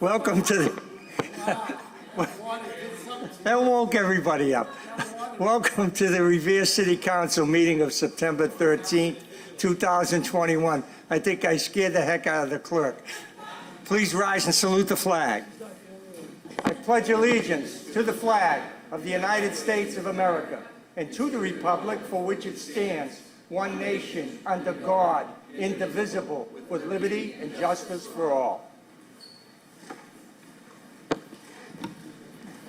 Welcome to the... That woke everybody up. Welcome to the Revere City Council meeting of September 13th, 2021. I think I scared the heck out of the clerk. Please rise and salute the flag. I pledge allegiance to the flag of the United States of America and to the republic for which it stands, one nation, under God, indivisible, with liberty and justice for all.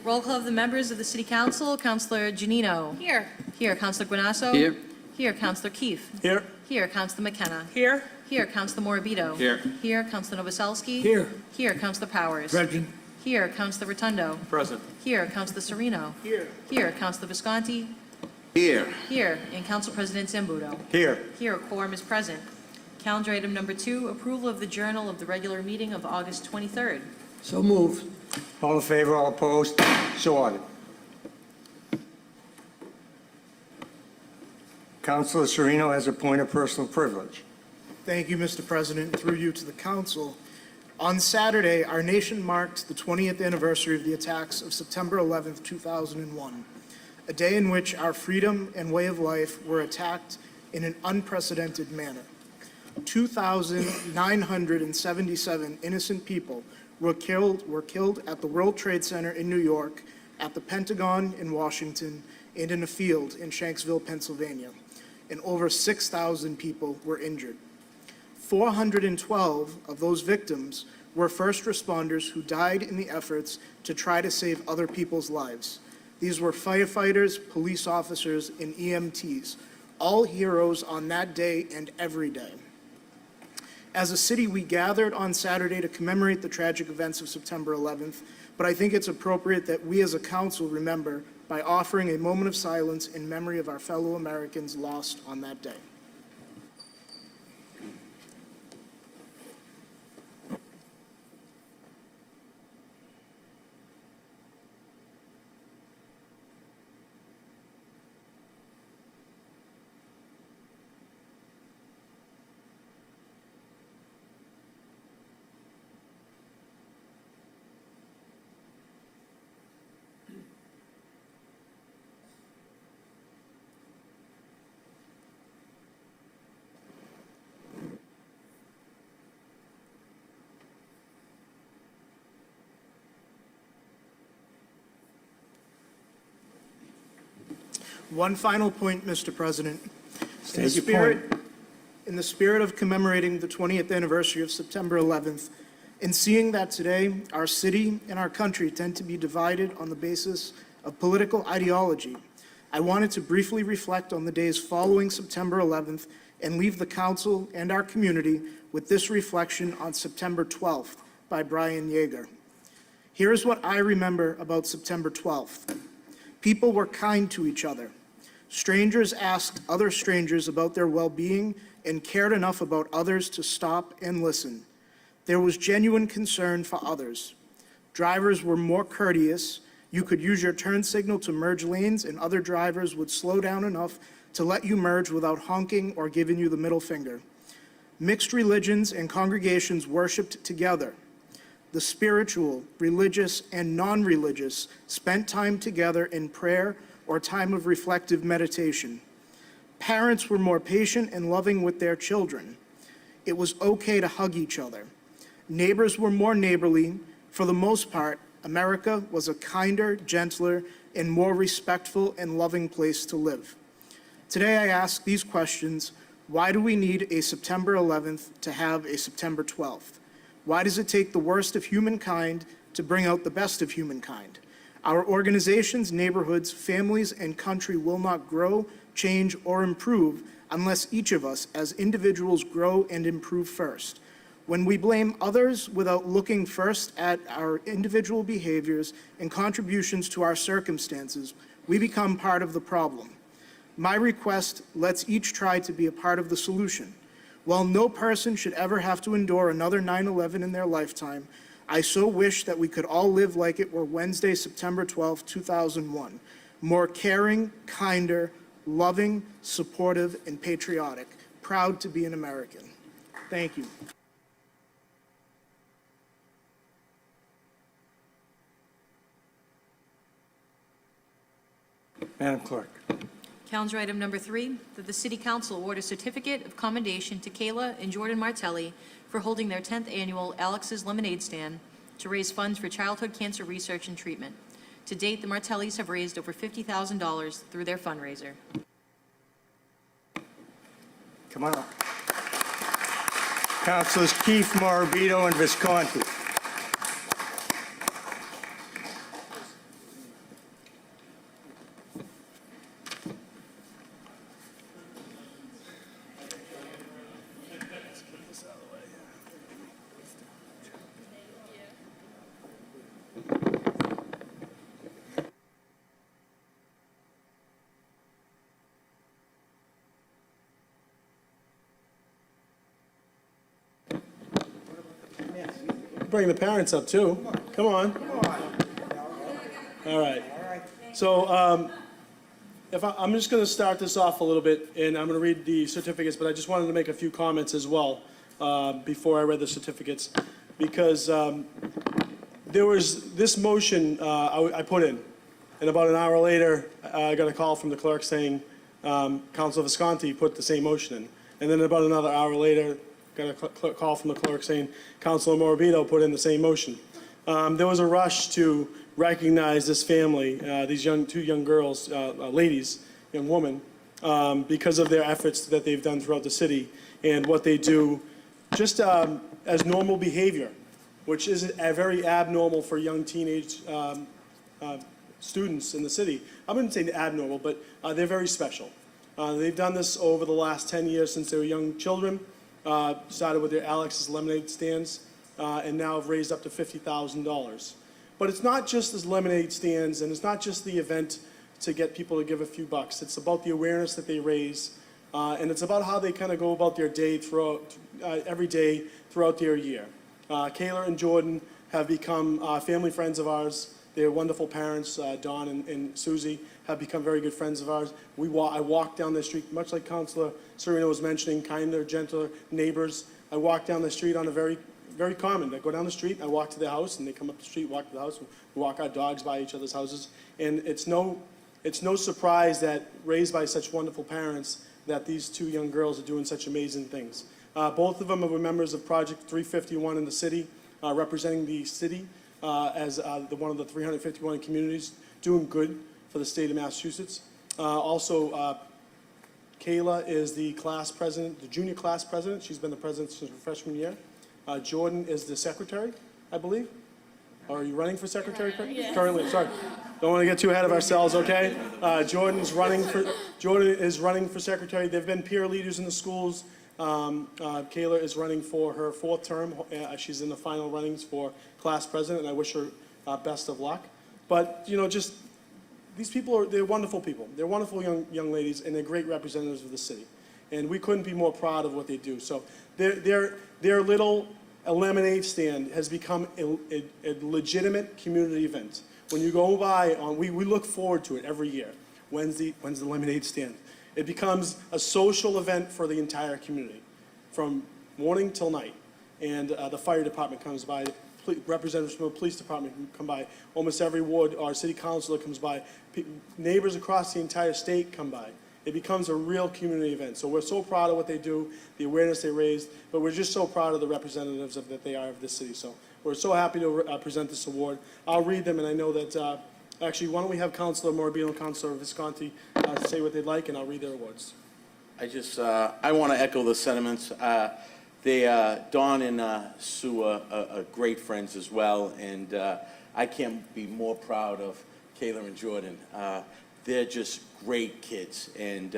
Roll call of the members of the City Council. Councilor Giannino. Here. Here. Councilor Guanasso. Here. Here. Councilor Keefe. Here. Here. Councilor McKenna. Here. Here. Councilor Morabito. Here. Here. Councilor Novoselsky. Here. Here. Councilor Powers. Present. Here. Councilor Rotundo. Present. Here. Councilor Sereno. Here. Here. Councilor Visconti. Here. Here. And Council President Zambudo. Here. Here. A quorum is present. Calendar item number 2, approval of the journal of the regular meeting of August 23rd. So moved. All in favor, all opposed? So ordered. Councilor Sereno has a point of personal privilege. Thank you, Mr. President. Through you to the council. On Saturday, our nation marked the 20th anniversary of the attacks of September 11th, 2001, a day in which our freedom and way of life were attacked in an unprecedented manner. 2,977 innocent people were killed at the World Trade Center in New York, at the Pentagon in Washington, and in a field in Shanksville, Pennsylvania, and over 6,000 people were injured. 412 of those victims were first responders who died in the efforts to try to save other people's lives. These were firefighters, police officers, and EMTs, all heroes on that day and every day. As a city, we gathered on Saturday to commemorate the tragic events of September 11th, but I think it's appropriate that we as a council remember by offering a moment of silence in memory of our fellow Americans lost on that day. One final point, Mr. President. In the spirit of commemorating the 20th anniversary of September 11th, and seeing that today our city and our country tend to be divided on the basis of political ideology, I wanted to briefly reflect on the days following September 11th and leave the council and our community with this reflection on September 12th by Brian Yeager. Here is what I remember about September 12th. People were kind to each other. Strangers asked other strangers about their well-being and cared enough about others to stop and listen. There was genuine concern for others. Drivers were more courteous. You could use your turn signal to merge lanes, and other drivers would slow down enough to let you merge without honking or giving you the middle finger. Mixed religions and congregations worshiped together. The spiritual, religious, and non-religious spent time together in prayer or time of reflective meditation. Parents were more patient and loving with their children. It was okay to hug each other. Neighbors were more neighborly. For the most part, America was a kinder, gentler, and more respectful and loving place to live. Today I ask these questions: why do we need a September 11th to have a September 12th? Why does it take the worst of humankind to bring out the best of humankind? Our organizations, neighborhoods, families, and country will not grow, change, or improve unless each of us as individuals grow and improve first. When we blame others without looking first at our individual behaviors and contributions to our circumstances, we become part of the problem. My request: let's each try to be a part of the solution. While no person should ever have to endure another 9/11 in their lifetime, I so wish that we could all live like it were Wednesday, September 12, 2001. More caring, kinder, loving, supportive, and patriotic. Proud to be an American. Thank you. Madam Clerk. Calendar item number 3, that the City Council award a certificate of commendation to Kayla and Jordan Martelli for holding their 10th annual Alex's Lemonade Stand to raise funds for childhood cancer research and treatment. To date, the Martellis have raised over $50,000 through their fundraiser. Come on up. Councilors Keith, Morabito, and Visconti. Bring the parents up, too. Come on. All right. So I'm just going to start this off a little bit, and I'm going to read the certificates, but I just wanted to make a few comments as well before I read the certificates, because there was this motion I put in, and about an hour later, I got a call from the clerk saying Councilor Visconti put the same motion in. And then about another hour later, got a call from the clerk saying Councilor Morabito put in the same motion. There was a rush to recognize this family, these two young girls, ladies, young women, because of their efforts that they've done throughout the city and what they do just as normal behavior, which is very abnormal for young teenage students in the city. I wouldn't say abnormal, but they're very special. They've done this over the last 10 years since they were young children. Started with their Alex's Lemonade stands, and now have raised up to $50,000. But it's not just the lemonade stands, and it's not just the event to get people to give a few bucks. It's about the awareness that they raise, and it's about how they kind of go about their day throughout, every day throughout their year. Kayla and Jordan have become family friends of ours. They're wonderful parents. Don and Susie have become very good friends of ours. I walk down the street, much like Councilor Serena was mentioning, kinder, gentler neighbors. I walk down the street on a very common. I go down the street, I walk to their house, and they come up the street, walk to the house, we walk our dogs by each other's houses. And it's no surprise that, raised by such wonderful parents, that these two young girls are doing such amazing things. Both of them are members of Project 351 in the city, representing the city as one of the 351 communities doing good for the state of Massachusetts. Also, Kayla is the class president, the junior class president. She's been the president since her freshman year. Jordan is the secretary, I believe. Or are you running for secretary currently? Sorry. Don't want to get too ahead of ourselves, okay? Jordan is running for secretary. They've been peer leaders in the schools. Kayla is running for her 4th term. She's in the final runnings for class president, and I wish her best of luck. But, just these people they're wonderful people. They're wonderful young ladies, and they're great representatives of the city. And we couldn't be more proud of what they do. So their little lemonade stand has become a legitimate community event. When you go by, we look forward to it every year. When's the lemonade stand? It becomes a social event for the entire community, from morning till night. And the fire department comes by, representatives from the police department come by, almost every ward, our city councilor comes by, neighbors across the entire state come by. It becomes a real community event. So we're so proud of what they do, the awareness they raised, but we're just so proud of the representatives that they are of this city. So we're so happy to present this award. I'll read them, and I know that, actually, why don't we have Councilor Morabito and Councilor Visconti say what they'd like, and I'll read their awards. I want to echo the sentiments. Don and Sue are great friends as well, and I can't be more proud of Kayla and Jordan. They're just great kids, and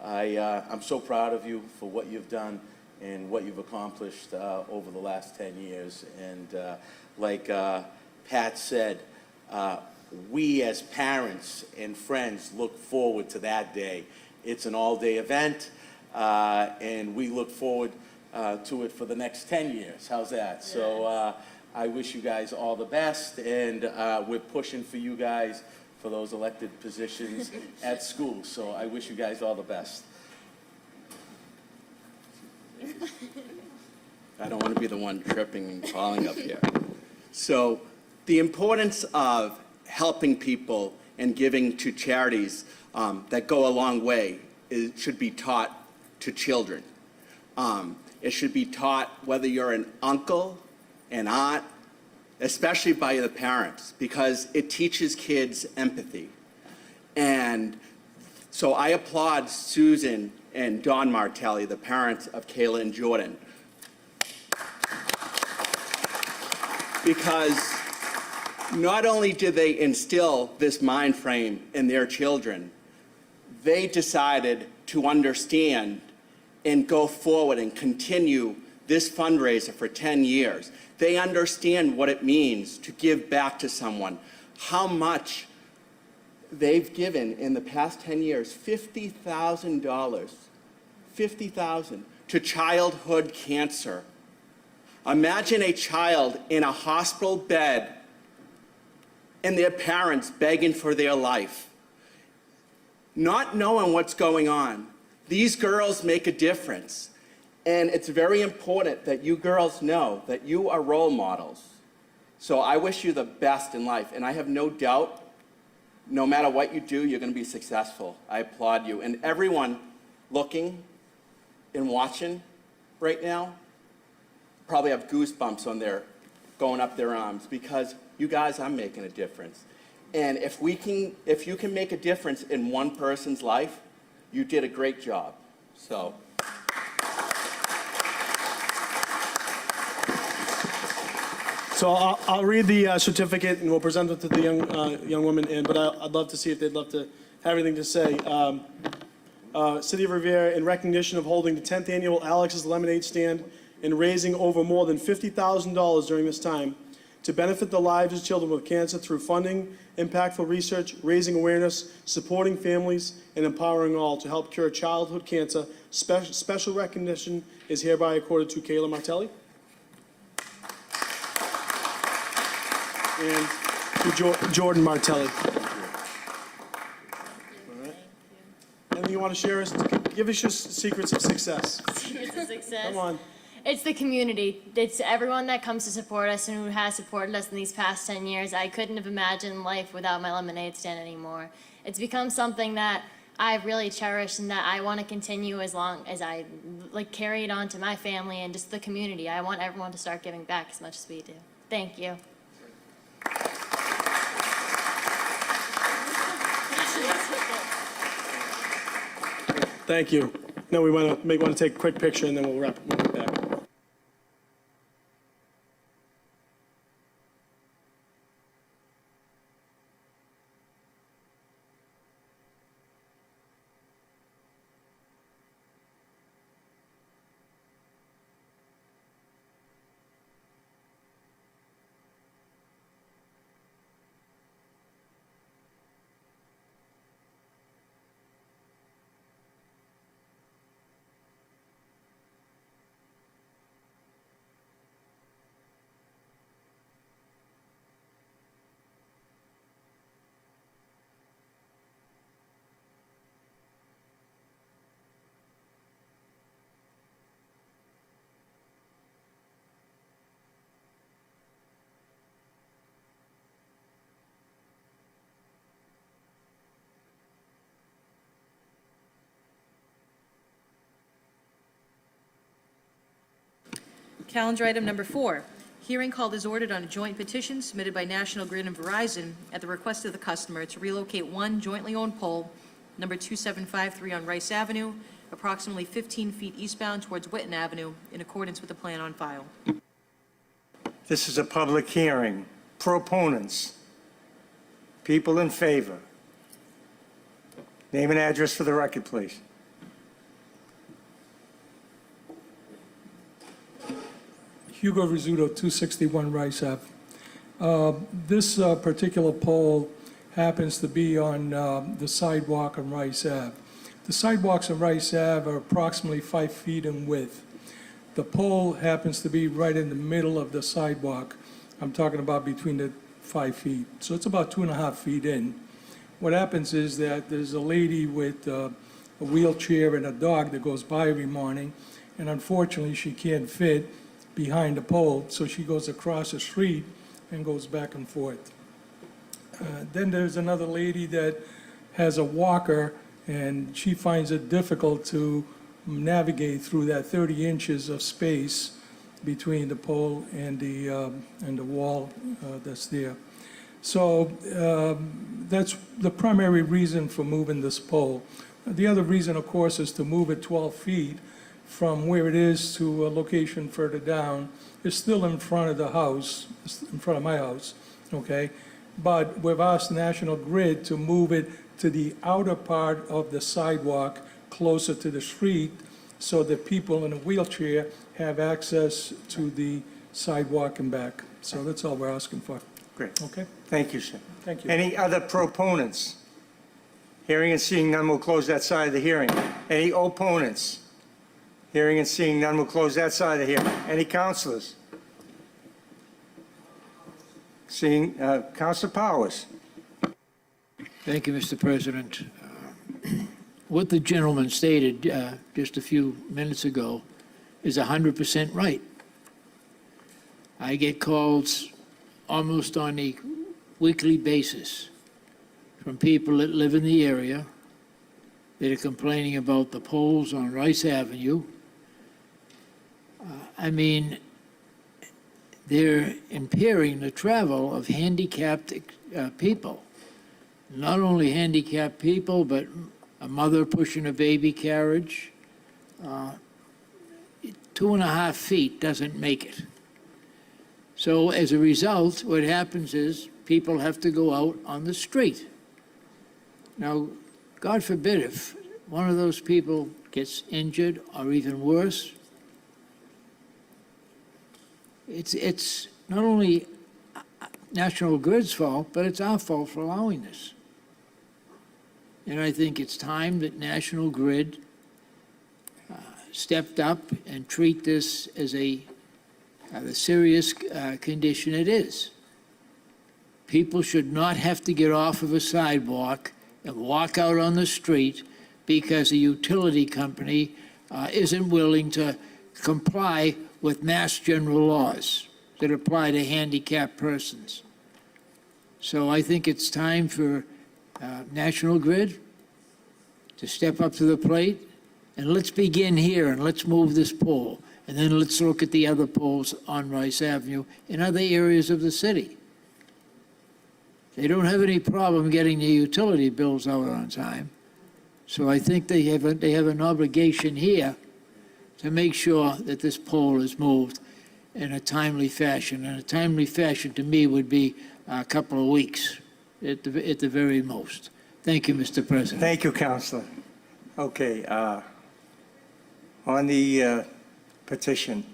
I'm so proud of you for what you've done and what you've accomplished over the last 10 years. And like Pat said, we as parents and friends look forward to that day. It's an all-day event, and we look forward to it for the next 10 years. How's that? So I wish you guys all the best, and we're pushing for you guys for those elected positions at school. So I wish you guys all the best. I don't want to be the one tripping and falling up here. So the importance of helping people and giving to charities that go a long way should be taught to children. It should be taught whether you're an uncle, an aunt, especially by the parents, because it teaches kids empathy. And so I applaud Susan and Don Martelli, the parents of Kayla and Jordan, because not only did they instill this mind frame in their children, they decided to understand and go forward and continue this fundraiser for 10 years. They understand what it means to give back to someone, how much they've given in the past 10 years, $50,000, $50,000 to childhood cancer. Imagine a child in a hospital bed and their parents begging for their life, not knowing what's going on. These girls make a difference. And it's very important that you girls know that you are role models. So I wish you the best in life. And I have no doubt, no matter what you do, you're going to be successful. I applaud you. And everyone looking and watching right now probably have goosebumps on going up their arms, because you guys are making a difference. And if you can make a difference in one person's life, you did a great job. So. So I'll read the certificate and we'll present it to the young woman. But I'd love to see if they'd love to have anything to say. City of Revere, in recognition of holding the 10th annual Alex's Lemonade Stand and raising over more than $50,000 during this time to benefit the lives of children with cancer through funding, impactful research, raising awareness, supporting families, and empowering all to help cure childhood cancer. Special recognition is hereby accorded to Kayla Martelli and to Jordan Martelli. All right. Anything you want to share? Give us your secrets of success. Secrets of success. Come on. It's the community. It's everyone that comes to support us and who has supported us in these past 10 years. I couldn't have imagined life without my lemonade stand anymore. It's become something that I've really cherished and that I want to continue as long as I carry it on to my family and just the community. I want everyone to start giving back as much as we do. Thank you. Thank you. Now we want to take a quick picture and then we'll wrap it back. Calendar item number 4, hearing called is ordered on a joint petition submitted by National Grid and Verizon at the request of the customer to relocate one jointly owned pole, number 2753 on Rice Avenue, approximately 15 feet eastbound towards Whitten Avenue, in accordance with the plan on file. This is a public hearing. Proponents? People in favor? Name and address for the record, please. Hugo Rizzuto, 261 Rice Ave. This particular pole happens to be on the sidewalk on Rice Ave. The sidewalks on Rice Ave are approximately 5 feet in width. The pole happens to be right in the middle of the sidewalk. I'm talking about between the 5 feet. So it's about 2.5 feet in. What happens is that there's a lady with a wheelchair and a dog that goes by every morning, and unfortunately she can't fit behind the pole, so she goes across the street and goes back and forth. Then there's another lady that has a walker, and she finds it difficult to navigate through that 30 inches of space between the pole and the wall that's there. So that's the primary reason for moving this pole. The other reason, of course, is to move it 12 feet from where it is to a location further down. It's still in front of the house, it's in front of my house, okay? But we've asked National Grid to move it to the outer part of the sidewalk, closer to the street, so that people in a wheelchair have access to the sidewalk and back. So that's all we're asking for, Great. okay? Thank you, sir. Thank you. Any other proponents? Hearing and seeing none, we'll close that side of the hearing. Any opponents? Hearing and seeing none, we'll close that side of the hearing. Any counselors? Seeing, Counselor Powers. Thank you, Mr. President. What the gentleman stated just a few minutes ago is 100% right. I get calls almost on a weekly basis from people that live in the area that are complaining about the poles on Rice Avenue. I mean, they're impairing the travel of handicapped people. Not only handicapped people, but a mother pushing a baby carriage. 2.5 feet doesn't make it. So as a result, what happens is people have to go out on the street. Now, God forbid if one of those people gets injured or even worse, it's not only National Grid's fault, but it's our fault for allowing this. And I think it's time that National Grid stepped up and treat this as the serious condition it is. People should not have to get off of a sidewalk and walk out on the street because a utility company isn't willing to comply with mass general laws that apply to handicapped persons. So I think it's time for National Grid to step up to the plate, and let's begin here and let's move this pole, and then let's look at the other poles on Rice Avenue in other areas of the city. They don't have any problem getting their utility bills out on time. So I think they have an obligation here to make sure that this pole is moved in a timely fashion. And a timely fashion to me would be a couple of weeks at the very most. Thank you, Mr. President. Thank you, Counselor. Okay, on the petition,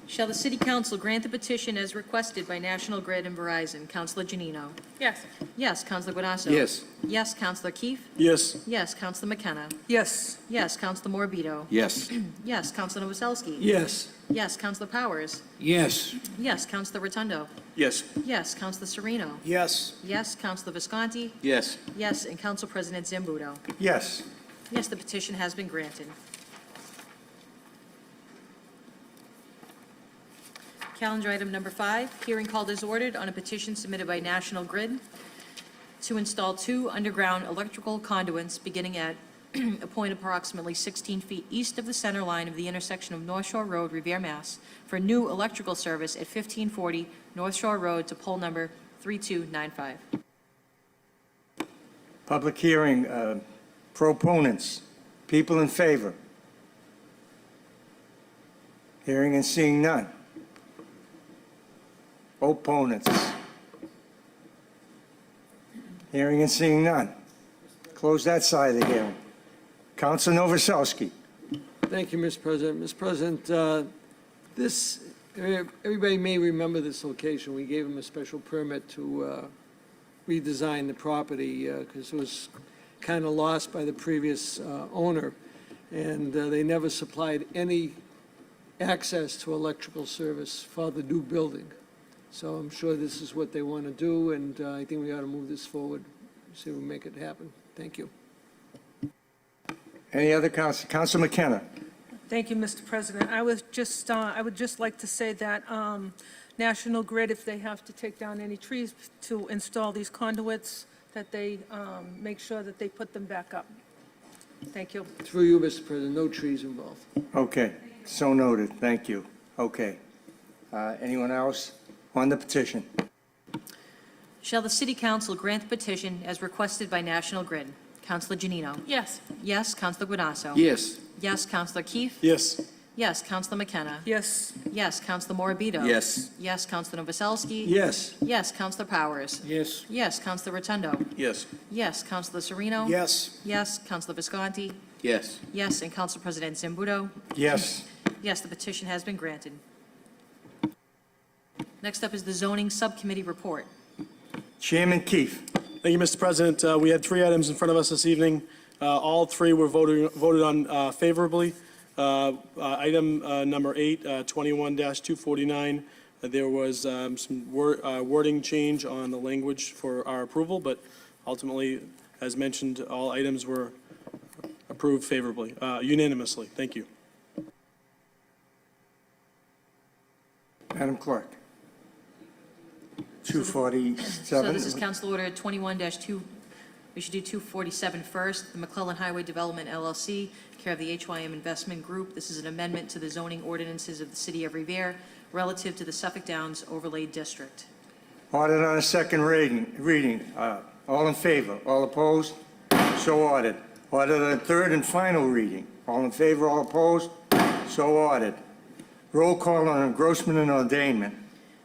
Shall the City Council grant the petition as requested by National Grid and Verizon? Counselor Janino? Yes. Yes. Counselor Guanasso? Yes. Yes. Counselor Keefe? Yes. Yes. Counselor McKenna? Yes. Yes. Counselor Morbido? Yes. Yes. Counselor Novoselsky? Yes. Yes. Counselor Powers? Yes. Yes. Counselor Rotundo? Yes. Yes. Counselor Sereno? Yes. Yes. Counselor Visconti? Yes. Yes. And Council President Zambudo? yes. Yes, the petition has been granted. Calendar item number 5, hearing called as ordered on a petition submitted by National Grid to install 2 underground electrical conduits beginning at a point approximately 16 feet east of the center line of the intersection of North Shore Road, Revere, Mass., for new electrical service at 1540 North Shore Road to pole number 3295. Public hearing, proponents, people in favor. Hearing and seeing none. Opponents. Hearing and seeing none. Close that side of the hearing. Counsel Novoselsky. Thank you, Mr. President. Mr. President, everybody may remember this location. We gave them a special permit to redesign the property because it was kind of lost by the previous owner, and they never supplied any access to electrical service for the new building. So I'm sure this is what they want to do, and I think we ought to move this forward, see if we make it happen. Thank you. Any other counsel? Counsel McKenna. Thank you, Mr. President. I would just like to say that National Grid, if they have to take down any trees to install these conduits, that they make sure that they put them back up. Thank you. Through you, Mr. President, no trees involved. Okay, so noted, thank you. Okay. Anyone else on the petition? Shall the City Council grant the petition as requested by National Grid? Councilor Janino? Yes. Yes. Councilor Guanasso? Yes. Yes. Councilor Keefe? Yes. Yes. Councilor McKenna? Yes. Yes. Councilor Morbido? Yes. Yes. Councilor Novoselsky? Yes. Yes. Councilor Powers? Yes. Yes. Councilor Rotundo? Yes. Yes. Councilor Sereno? Yes. Yes. Councilor Visconti? Yes. Yes. And Council President Zambudo? Yes. Yes, the petition has been granted. Next up is the Zoning Subcommittee report. Chairman Keefe. Thank you, Mr. President. We had 3 items in front of us this evening. All 3 were voted on favorably. Item number 8, 21-249, there was some wording change on the language for our approval, but ultimately, as mentioned, all items were approved favorably, unanimously. Thank you. Madam Clerk. So 247. this is Council Order 21-2, we should do 247 first. The McClellan Highway Development LLC, care of the HYM Investment Group. This is an amendment to the zoning ordinances of the City of Revere relative to the Suffolk Downs Overlay District. Ordered on a second reading. All in favor? All opposed? So ordered. Ordered on a third and final reading. All in favor? All opposed? So ordered. Roll call on engrossment and ordainment.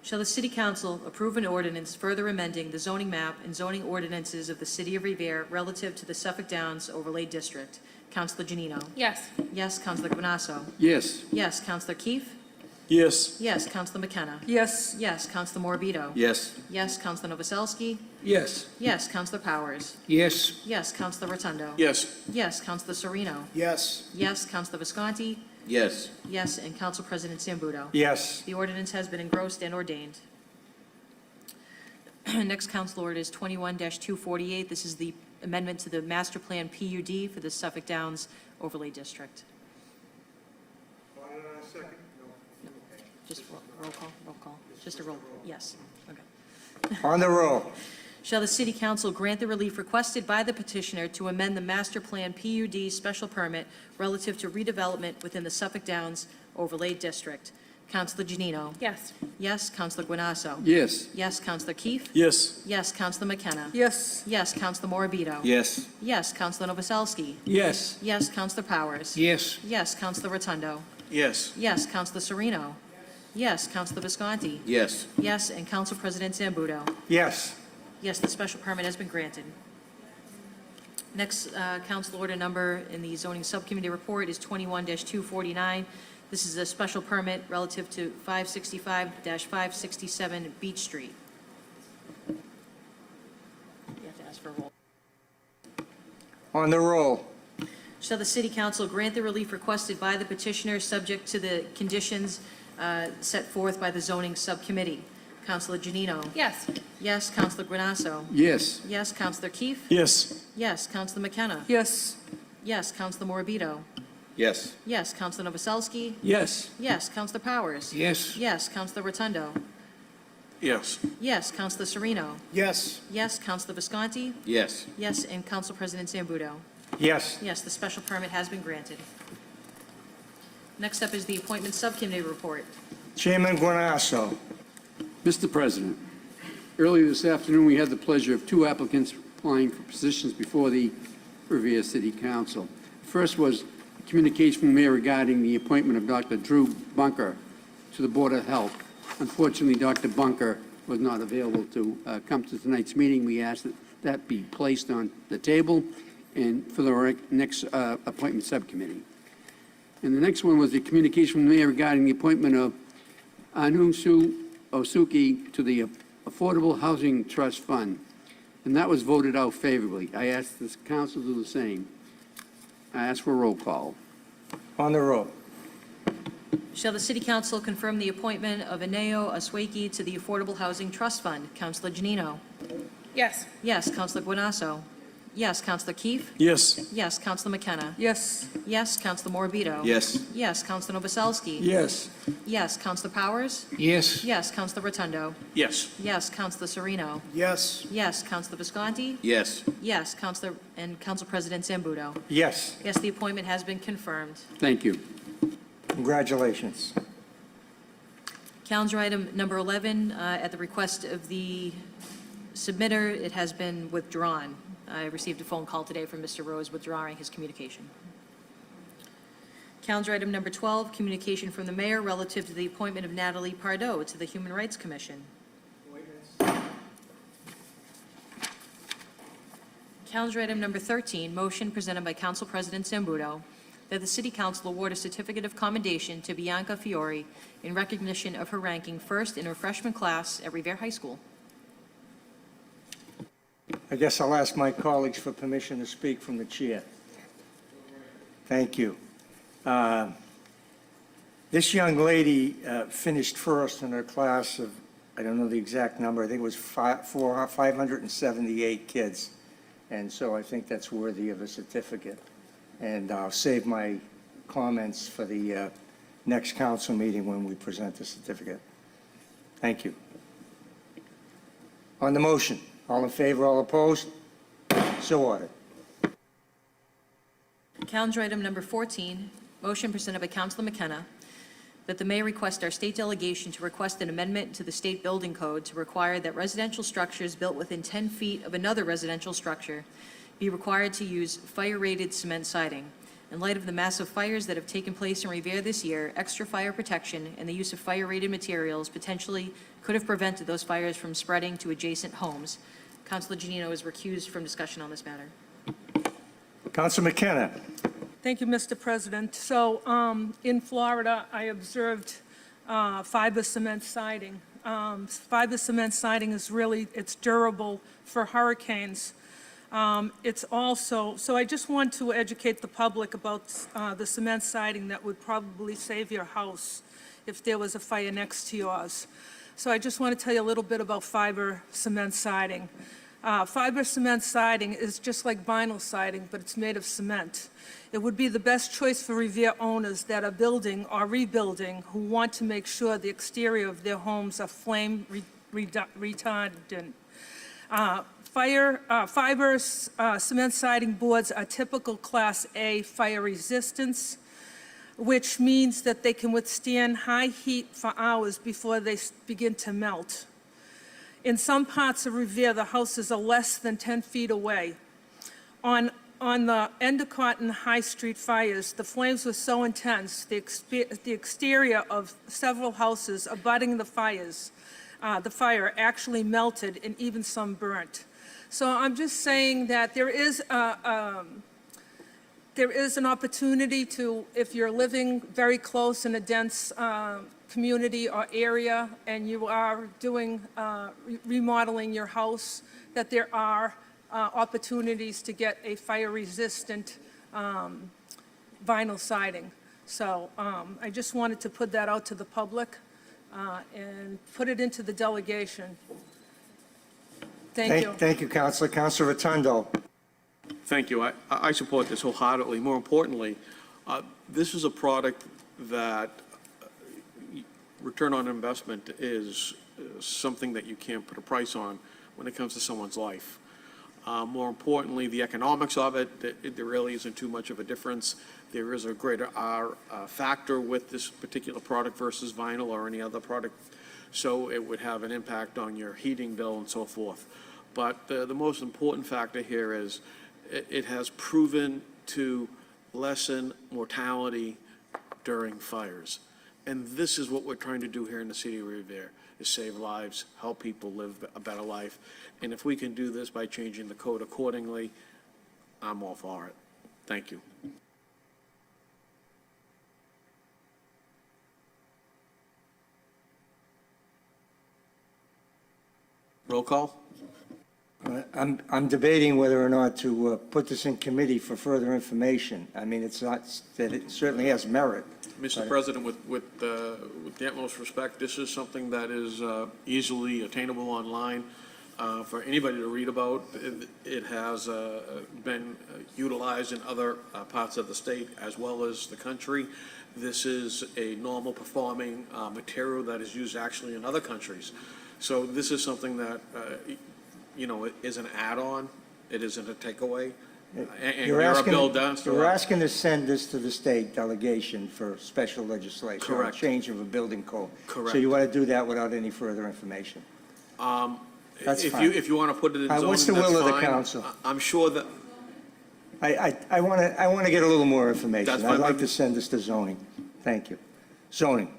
Shall the City Council approve an ordinance further amending the zoning map and zoning ordinances of the City of Revere relative to the Suffolk Downs Overlay District? Councilor Janino? Yes. Yes. Councilor Guanasso? Yes. Yes. Councilor Keefe? Yes. Yes. Councilor McKenna? Yes. Yes. Councilor Morbido? Yes. Yes. Councilor Novoselsky? Yes. Yes. Councilor Powers? Yes. Yes. Councilor Rotundo? Yes. Yes. Councilor Sereno? Yes. Yes. Councilor Visconti? Yes. Yes. And Council President Zambudo? Yes. The ordinance has been engrossed and ordained. Next council order is 21-248. This is the amendment to the master plan PUD for the Suffolk Downs Overlay District. Just roll call, just a roll, yes, okay. On the roll. Shall the City Council grant the relief requested by the petitioner to amend the master plan PUD special permit relative to redevelopment within the Suffolk Downs Overlay District? Councilor Janino? Yes. Yes. Councilor Guanasso? Yes. Yes. Councilor Keefe? Yes. Yes. Councilor McKenna? Yes. Yes. Councilor Morbido? Yes. Yes. Councilor Novoselsky? Yes. Yes. Councilor Powers? Yes. Yes. Councilor Rotundo? Yes. Yes. Councilor Sereno? Yes. Councilor Visconti? Yes. Yes. And Council President Zambudo? Yes. Yes, the special permit has been granted. Next council order number in the zoning subcommittee report is 21-249. This is a special permit relative to 565-567 Beach Street. You have to ask for a roll. On the roll. Shall the City Council grant the relief requested by the petitioner subject to the conditions set forth by the zoning subcommittee? Councilor Janino? Yes. Yes. Councilor Guanasso? Yes. Yes. Councilor Keefe? Yes. Yes. Councilor McKenna? Yes. Yes. Councilor Morbido? Yes. Yes. Councilor Novoselsky? Yes. Yes. Councilor Powers? Yes. Yes. Councilor Rotundo? Yes. Yes. Councilor Sereno? Yes. Yes. Councilor Visconti? Yes. Yes. And Council President Zambudo? Yes. Yes, the special permit has been granted. Next up is the appointment subcommittee report. Chairman Guanasso. Mr. President, earlier this afternoon, we had the pleasure of 2 applicants applying for positions before the Revere City Council. First was communication from the mayor regarding the appointment of Dr. Drew Bunker to the Board of Health. Unfortunately, Dr. Bunker was not available to come to tonight's meeting. We asked that that be placed on the table and for the next appointment subcommittee. And the next one was the communication from the mayor regarding the appointment of Anunsu Osuki to the Affordable Housing Trust Fund, and that was voted out favorably. I asked this council to do the same. I ask for a roll call. On the roll. Shall the City Council confirm the appointment of Ineo Aswaki to the Affordable Housing Trust Fund? Councilor Janino? Yes. Yes. Councilor Guanasso? Yes, Counselor Keefe? Yes. Yes, Counselor McKenna? Yes. Yes, Counselor Morbido? Yes. Yes, Counselor Novoselsky? Yes. Yes, Counselor Powers? Yes. Yes, Counselor Rotundo? Yes. Yes, Counselor Sereno? Yes. Yes, Counselor Visconti? Yes. Yes, Counselor and Council President Zambudo? Yes, Yes, the appointment has been confirmed. Thank you. congratulations. Calendar item number 11, at the request of the submitter, it has been withdrawn. I received a phone call today from Mr. Rose withdrawing his communication. Calendar item number 12, communication from the mayor relative to the appointment of Natalie Pardo to the Human Rights Commission. Calendar item number 13, motion presented by Council President Zambudo that the City Council award a certificate of commendation to Bianca Fiore in recognition of her ranking first in her freshman class at Revere High School. I guess I'll ask my colleagues for permission to speak from the chair. Thank you. This young lady finished first in her class of, I don't know the exact number, I think it was 578 kids. And so I think that's worthy of a certificate. And I'll save my comments for the next council meeting when we present the certificate. Thank you. On the motion, all in favor, all opposed? So ordered. Calendar item number 14, motion presented by Councilor McKenna that the mayor request our state delegation to request an amendment to the state building code to require that residential structures built within 10 feet of another residential structure be required to use fire-rated cement siding. In light of the massive fires that have taken place in Revere this year, extra fire protection and the use of fire-rated materials potentially could have prevented those fires from spreading to adjacent homes. Councilor Janino is recused from discussion on this matter. Council McKenna. Thank you, Mr. President. So in Florida, I observed fiber cement siding. Fiber cement siding is it's durable for hurricanes. It's also, so I just want to educate the public about the cement siding that would probably save your house if there was a fire next to yours. So I just want to tell you a little bit about fiber cement siding. Fiber cement siding is just like vinyl siding, but it's made of cement. It would be the best choice for Revere owners that are building or rebuilding who want to make sure the exterior of their homes are flame retardant. Fiber cement siding boards are typical Class A fire resistance, which means that they can withstand high heat for hours before they begin to melt. In some parts of Revere, the houses are less than 10 feet away. On the Endicott and High Street fires, the flames were so intense, the exterior of several houses abutting the fire actually melted and even some burnt. So I'm just saying that there is an opportunity to, if you're living very close in a dense community or area and you are doing remodeling your house, that there are opportunities to get a fire-resistant vinyl siding. So I just wanted to put that out to the public and put it into the delegation. Thank you. Thank you, Councilor. Councilor Rotundo. Thank you. I support this wholeheartedly. More importantly, this is a product that return on investment is something that you can't put a price on when it comes to someone's life. More importantly, the economics of it, there really isn't too much of a difference. There is a greater R factor with this particular product versus vinyl or any other product, so it would have an impact on your heating bill and so forth. But the most important factor here is it has proven to lessen mortality during fires. And this is what we're trying to do here in the city of Revere, is save lives, help people live a better life. And if we can do this by changing the code accordingly, I'm all for it. Thank you. Roll call? I'm debating whether or not to put this in committee for further information. I mean, it's not, that it certainly has merit. Mr. President, with the utmost respect, this is something that is easily attainable online. for anybody to read about. It has been utilized in other parts of the state as well as the country. This is a normal performing material that is used actually in other countries. So this is something that, is an add-on. It isn't a takeaway. And You're Mirabel does. You're asking to send this to the state delegation for special legislation. Correct. Or change of a building code. Correct. So you want to do that without any further information? That's If fine. you want to put it in zoning, What's the that's will of the fine. council? I'm sure that, I want to get a little more information. That's I'd fine. like to send this to zoning. Thank you. Zoning.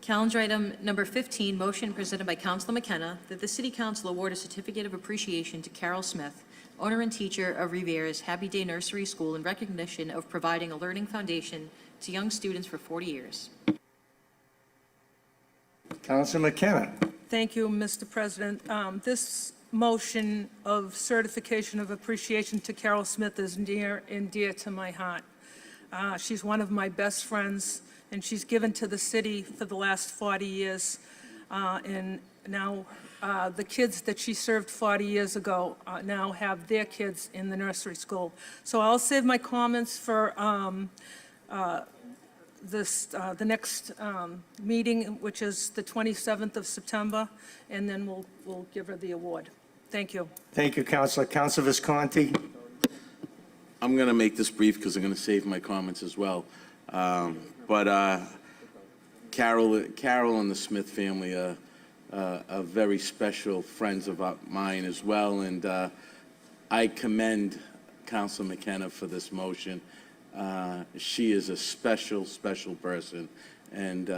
Calendar item number 15, motion presented by Councilor McKenna that the City Council award a certificate of appreciation to Carol Smith, owner and teacher of Revere's Happy Day Nursery School, in recognition of providing a learning foundation to young students for 40 years. Councilor McKenna. Thank you, Mr. President. This motion of certification of appreciation to Carol Smith is near and dear to my heart. She's one of my best friends, and she's given to the city for the last 40 years. And now the kids that she served 40 years ago now have their kids in the nursery school. So I'll save my comments for the next meeting, which is the 27th of September, and then we'll give her the award. Thank you. Thank you, Councilor. Councilor Visconti. I'm going to make this brief because I'm going to save my comments as well. But Carol and the Smith family are very special friends of mine as well, and I commend Councilor McKenna for this motion. She is a special, special person, and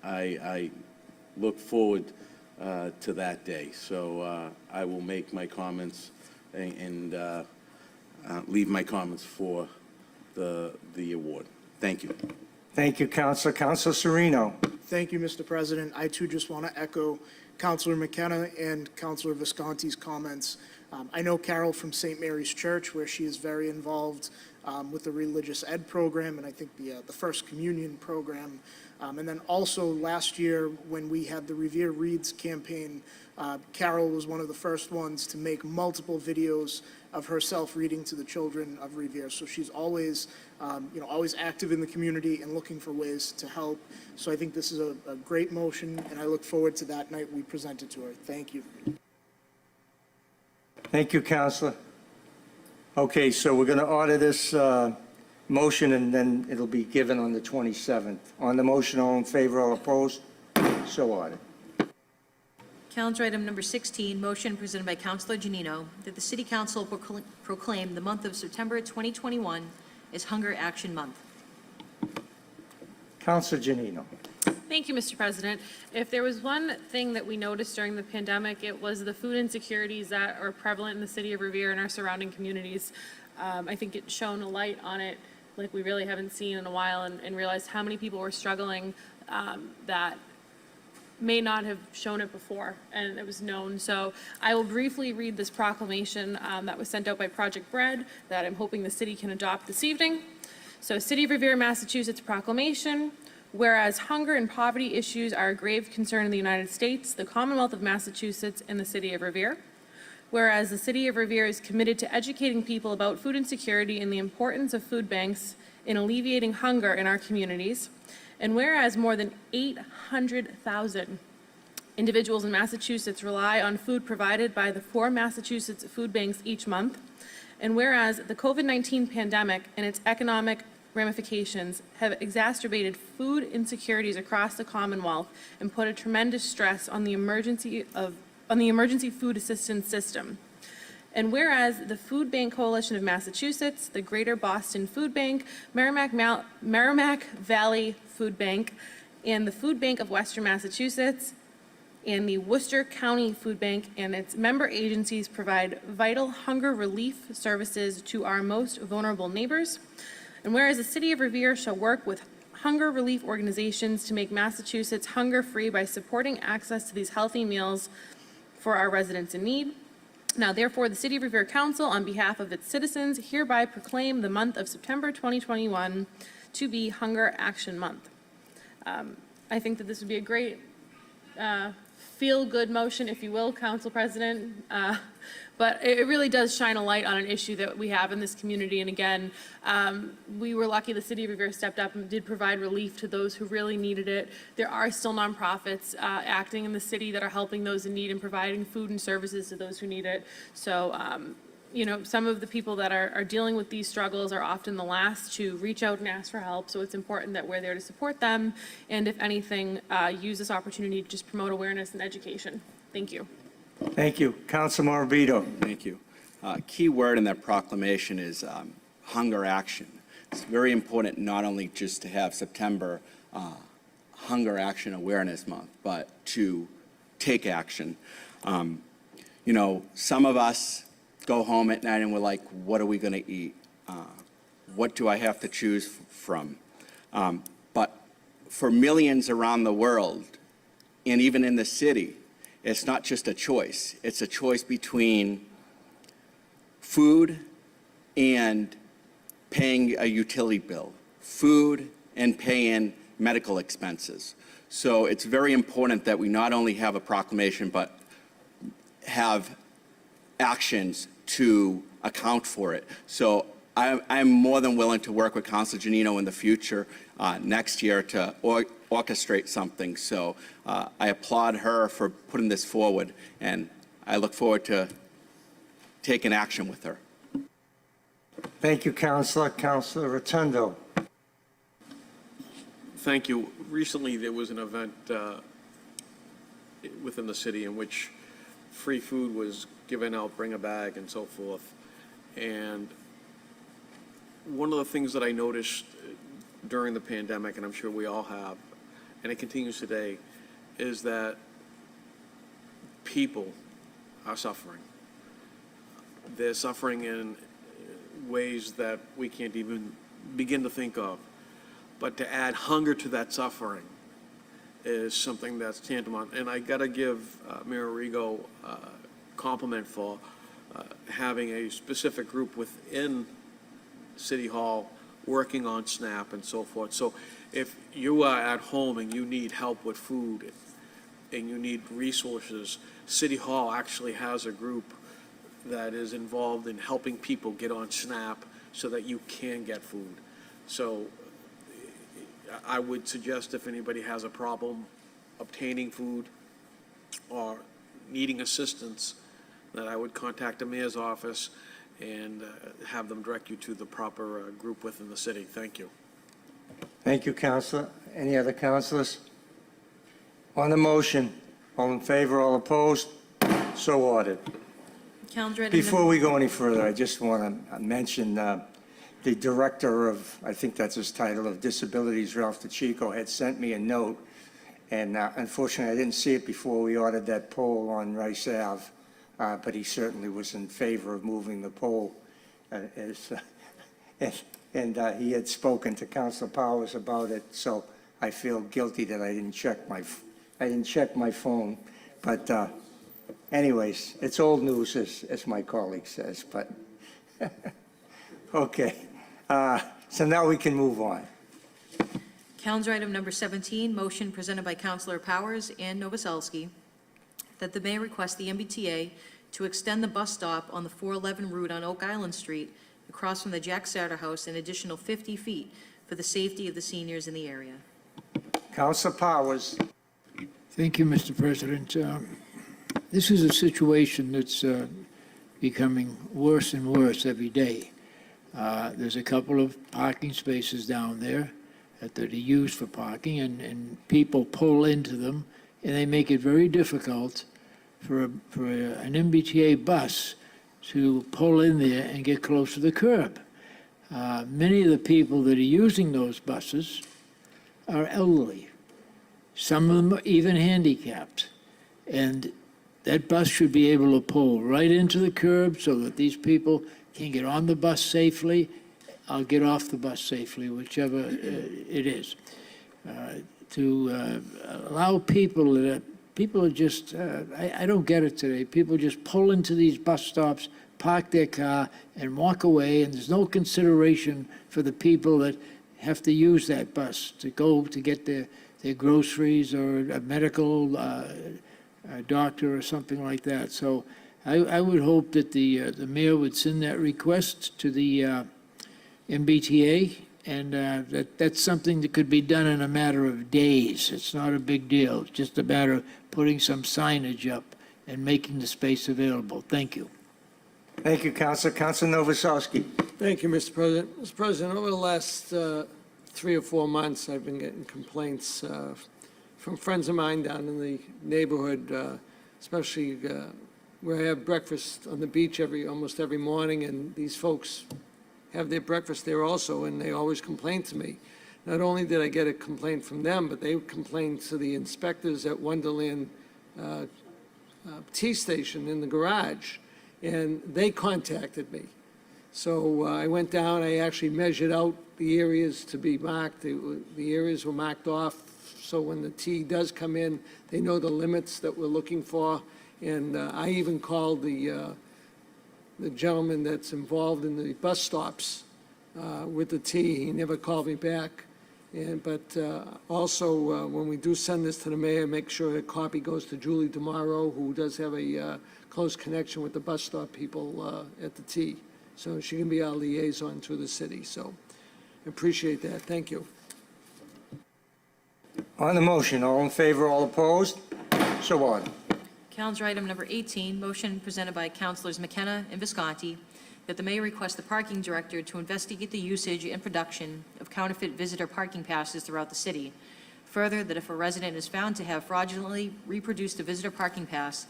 I look forward to that day. So I will make my comments and leave my comments for the award. Thank you. Thank you, Councilor. Councilor Sereno. Thank you, Mr. President. I too just want to echo Councilor McKenna and Councilor Visconti's comments. I know Carol from St. Mary's Church, where she is very involved with the religious ed program, and I think the First Communion program. And then also last year, when we had the Revere Reads campaign, Carol was one of the first ones to make multiple videos of herself reading to the children of Revere. So she's always, always active in the community and looking for ways to help. So I think this is a great motion, and I look forward to that night we present it to her. Thank you. Thank you, Councilor. Okay, so we're going to order this motion, and then it'll be given on the 27th. On the motion, all in favor, all opposed? So ordered. Calendar item number 16, motion presented by Councilor Janino that the City Council proclaim the month of September 2021 as Hunger Action Month. Councilor Janino. Thank you, Mr. President. If there was one thing that we noticed during the pandemic, it was the food insecurities that are prevalent in the city of Revere and our surrounding communities. I think it shone a light on it like we really haven't seen in a while, and realized how many people were struggling that may not have shown it before, and it was known. So I will briefly read this proclamation that was sent out by Project Bread that I'm hoping the city can adopt this evening. So City of Revere, Massachusetts proclamation. Whereas hunger and poverty issues are a grave concern in the United States, the Commonwealth of Massachusetts, and the City of Revere. Whereas the City of Revere is committed to educating people about food insecurity and the importance of food banks in alleviating hunger in our communities. And whereas more than 800,000 individuals in Massachusetts rely on food provided by the 4 Massachusetts food banks each month. And whereas the COVID-19 pandemic and its economic ramifications have exacerbated food insecurities across the Commonwealth and put a tremendous stress on the emergency food assistance system. And whereas the Food Bank Coalition of Massachusetts, the Greater Boston Food Bank, Merrimack Valley Food Bank, and the Food Bank of Western Massachusetts, and the Worcester County Food Bank and its member agencies provide vital hunger relief services to our most vulnerable neighbors. And whereas the City of Revere shall work with hunger relief organizations to make Massachusetts hunger-free by supporting access to these healthy meals for our residents in need. Now, therefore, the City of Revere Council, on behalf of its citizens, hereby proclaim the month of September 2021 to be Hunger Action Month. I think that this would be a great feel-good motion, if you will, Council President. But it really does shine a light on an issue that we have in this community. And again, we were lucky the city of Revere stepped up and did provide relief to those who really needed it. There are still nonprofits acting in the city that are helping those in need and providing food and services to those who need it. So, you know, some of the people that are dealing with these struggles are often the last to reach out and ask for help. So it's important that we're there to support them. And if anything, use this opportunity to just promote awareness and education. Thank you. Thank you. Council Morabito. Thank you. Key word in that proclamation is hunger action. It's very important not only just to have September Hunger Action Awareness Month, but to take action. You know, some of us go home at night and we're like, what are we going to eat? What do I have to choose from? But for millions around the world, and even in the city, it's not just a choice. It's a choice between food and paying a utility bill, food and paying medical expenses. So it's very important that we not only have a proclamation, but have actions to account for it. So I'm more than willing to work with Councilor Janino in the future, next year, to orchestrate something. So I applaud her for putting this forward, and I look forward to taking action with her. Thank you, Councilor. Councilor Rotundo. Thank you. Recently, there was an event within the city in which free food was given out, bring a bag, and so forth. And one of the things that I noticed during the pandemic, and I'm sure we all have, and it continues today, is that people are suffering. They're suffering in ways that we can't even begin to think of. But to add hunger to that suffering is something that's tantamount. And I got to give Mayor Arrigo a compliment for having a specific group within City Hall working on SNAP and so forth. So if you are at home and you need help with food and you need resources, City Hall actually has a group that is involved in helping people get on SNAP so that you can get food. So I would suggest if anybody has a problem obtaining food or needing assistance, that I would contact the mayor's office and have them direct you to the proper group within the city. Thank you. Thank you, Councilor. Any other councilors? On the motion, all in favor, all opposed? So ordered. Calendar item Before number- we go any further, I just want to mention the director of, I think that's his title, of Disabilities, Ralph DeChico, had sent me a note, and unfortunately, I didn't see it before we ordered that pole on Rice Ave, but he certainly was in favor of moving the pole. And he had spoken to Councilor Powers about it, so I feel guilty that I didn't check my phone. But anyways, it's old news, as my colleague says, but okay. So now we can move on. Calendar item number 17, motion presented by Councilor Powers and Novoselsky, that the mayor request the MBTA to extend the bus stop on the 411 route on Oak Island Street across from the Jack Sartor House an additional 50 feet for the safety of the seniors in the area. Councilor Powers. Thank you, Mr. President. This is a situation that's becoming worse and worse every day. There's a couple of parking spaces down there that are used for parking, and people pull into them, and they make it very difficult for an MBTA bus to pull in there and get close to the curb. Many of the people that are using those buses are elderly. Some of them are even handicapped. And that bus should be able to pull right into the curb so that these people can get on the bus safely or get off the bus safely, whichever it is. To allow people that people are just, I don't get it today. People just pull into these bus stops, park their car, and walk away, and there's no consideration for the people that have to use that bus to go to get their their groceries or a medical doctor or something like that. So I would hope that the mayor would send that request to the MBTA, and that's something that could be done in a matter of days. It's not a big deal. It's just a matter of putting some signage up and making the space available. Thank you. Thank you, Councilor. Councilor Novoselsky. Thank you, Mr. President. Mr. President, over the last 3 or 4 months, I've been getting complaints from friends of mine down in the neighborhood, especially where I have breakfast on the beach almost every morning, and these folks have their breakfast there also, and they always complain to me. Not only did I get a complaint from them, but they complained to the inspectors at Wonderland Tea Station in the garage, and they contacted me. So I went down, I actually measured out the areas to be marked. The areas were marked off, so when the tea does come in, they know the limits that we're looking for. And I even called the gentleman that's involved in the bus stops with the tea. He never called me back. But also, when we do send this to the mayor, make sure a copy goes to Julie tomorrow, who does have a close connection with the bus stop people at the T. So she can be our liaison to the city. So I appreciate that. Thank you. On the motion, all in favor, all opposed? So ordered. Calendar item number 18, motion presented by Councilors McKenna and Visconti, that the mayor request the parking director to investigate the usage and production of counterfeit visitor parking passes throughout the city. Further, that if a resident is found to have fraudulently reproduced a visitor parking pass,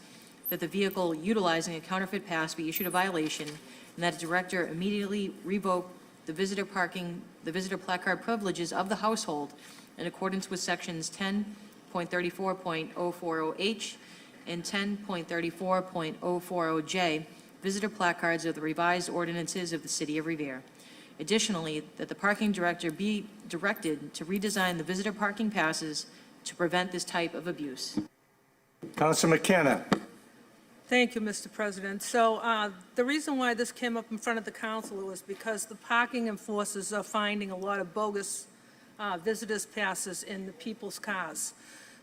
that the vehicle utilizing a counterfeit pass be issued a violation, and that a director immediately revoke the visitor placard privileges of the household in accordance with sections 10.34.040H and 10.34.040J, visitor placards of the revised ordinances of the city of Revere. Additionally, that the parking director be directed to redesign the visitor parking passes to prevent this type of abuse. Councilor McKenna. Thank you, Mr. President. So the reason why this came up in front of the council was because the parking enforcers are finding a lot of bogus visitors passes in the people's cars.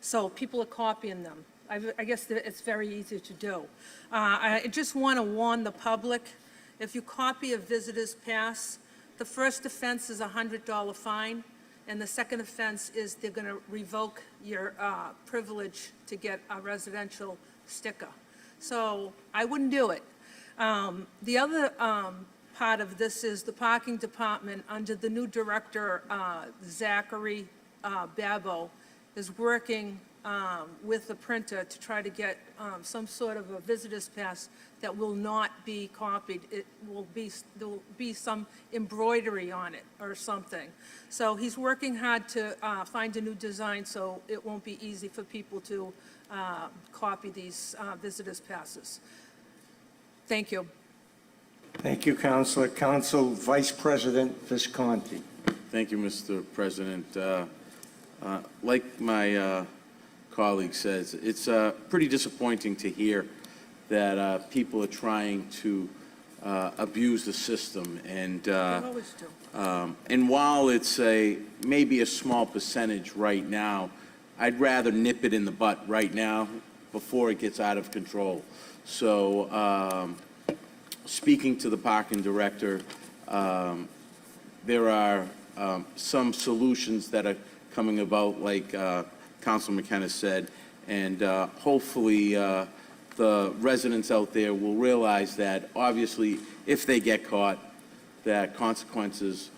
So people are copying them. I guess that it's very easy to do. I just want to warn the public, if you copy a visitor's pass, the first offense is a $100 fine, and the second offense is they're going to revoke your privilege to get a residential sticker. So I wouldn't do it. The other part of this is the parking department, under the new director, Zachary Babo, is working with the printer to try to get some sort of a visitor's pass that will not be copied. There will be some embroidery on it or something. So he's working hard to find a new design so it won't be easy for people to copy these visitors' passes. Thank you. Thank you, Councilor. Council Vice President Visconti. Thank you, Mr. President. Like my colleague says, it's pretty disappointing to hear that people are trying to abuse the system. They always do. And while it's maybe a small percentage right now, I'd rather nip it in the butt right now before it gets out of control. So speaking to the parking director, there are some solutions that are coming about, like Councilor McKenna said, and hopefully the residents out there will realize that obviously if they get caught, that consequences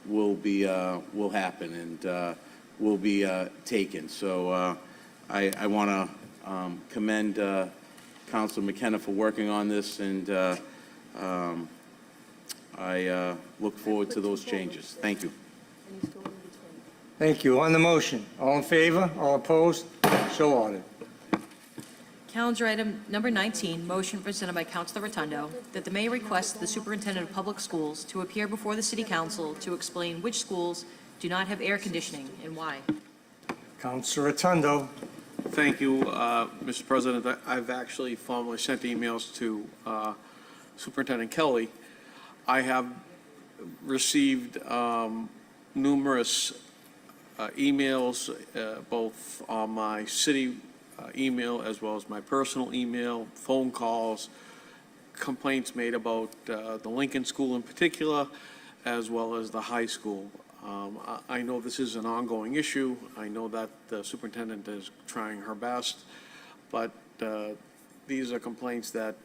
will happen and will be taken. So I want to commend Councilor McKenna for working on this, and I look forward to those changes. Thank you. Thank you. On the motion, all in favor, all opposed? So ordered. Calendar item number 19, motion presented by Councilor Rotundo, that the mayor request the superintendent of public schools to appear before the city council to explain which schools do not have air conditioning and why. Councilor Rotundo. Thank you, Mr. President. I've actually formally sent emails to Superintendent Kelly. I have received numerous emails, both on my city email as well as my personal email, phone calls, complaints made about the Lincoln School in particular, as well as the high school. I know this is an ongoing issue. I know that the superintendent is trying her best, but these are complaints that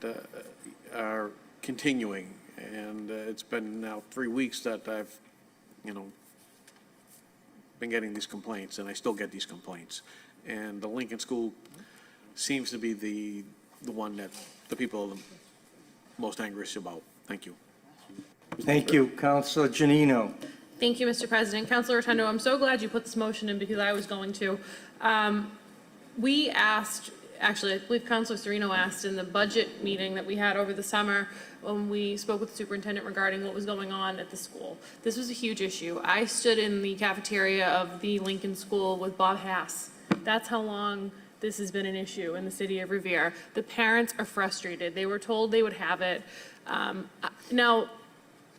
are continuing, and it's been now 3 weeks that I've, been getting these complaints, and I still get these complaints. And the Lincoln School seems to be the one that the people are the most angriest about. Thank you. Thank you. Councilor Janino. Thank you, Mr. President. Councilor Rotundo, I'm so glad you put this motion in because I was going to. We asked, actually, I believe Councilor Serino asked in the budget meeting that we had over the summer when we spoke with the superintendent regarding what was going on at the school. This was a huge issue. I stood in the cafeteria of the Lincoln School with Bob Hass. That's how long this has been an issue in the city of Revere. The parents are frustrated. They were told they would have it. Now,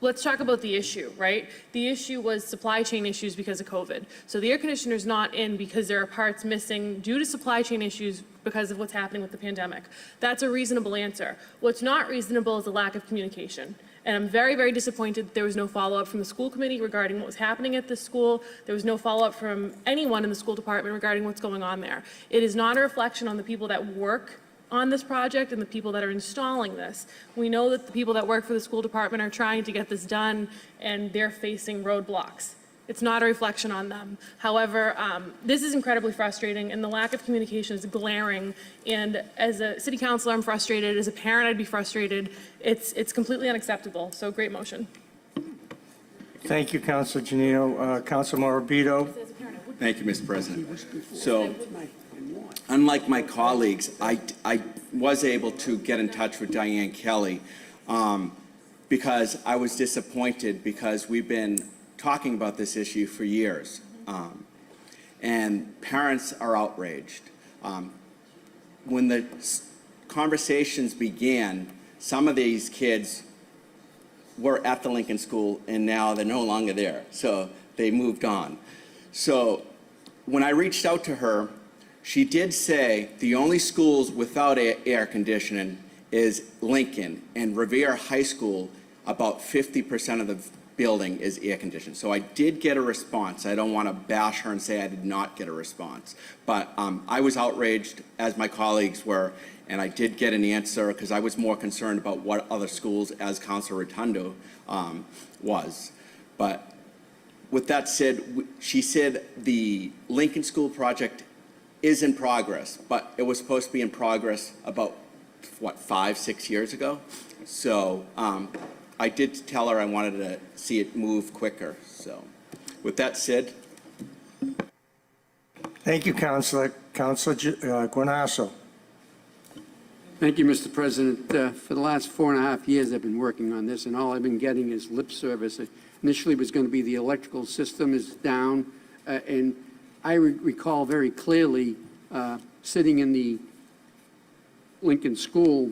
let's talk about the issue, right? The issue was supply chain issues because of COVID. So the air conditioner's not in because there are parts missing due to supply chain issues because of what's happening with the pandemic. That's a reasonable answer. What's not reasonable is the lack of communication. And I'm very, very disappointed that there was no follow-up from the school committee regarding what was happening at this school. There was no follow-up from anyone in the school department regarding what's going on there. It is not a reflection on the people that work on this project and the people that are installing this. We know that the people that work for the school department are trying to get this done and they're facing roadblocks. It's not a reflection on them. However, this is incredibly frustrating and the lack of communication is glaring. And as a city councilor, I'm frustrated. As a parent, I'd be frustrated. It's completely unacceptable. So great motion. Thank you, Councilor Janino. Councilor Morabito. Thank you, Mr. President. So, unlike my colleagues, I was able to get in touch with Diane Kelly because I was disappointed because we've been talking about this issue for years. And parents are outraged. When the conversations began, some of these kids were at the Lincoln School and now they're no longer there. So they moved on. So when I reached out to her, she did say the only schools without air conditioning is Lincoln, and Revere High School, about 50% of the building is air conditioned. So I did get a response. I don't want to bash her and say I did not get a response. But I was outraged, as my colleagues were, and I did get an answer because I was more concerned about what other schools, as Councilor Rotundo was. But with that said, she said the Lincoln School project is in progress, but it was supposed to be in progress about, what, 5-6 years ago? So I did tell her I wanted to see it move quicker. So with that said. Thank you, Councilor. Councilor Guanasso. Thank you, Mr. President. For the last 4.5 years, I've been working on this, and all I've been getting is lip service. Initially, it was going to be the electrical system is down, and I recall very clearly sitting in the Lincoln School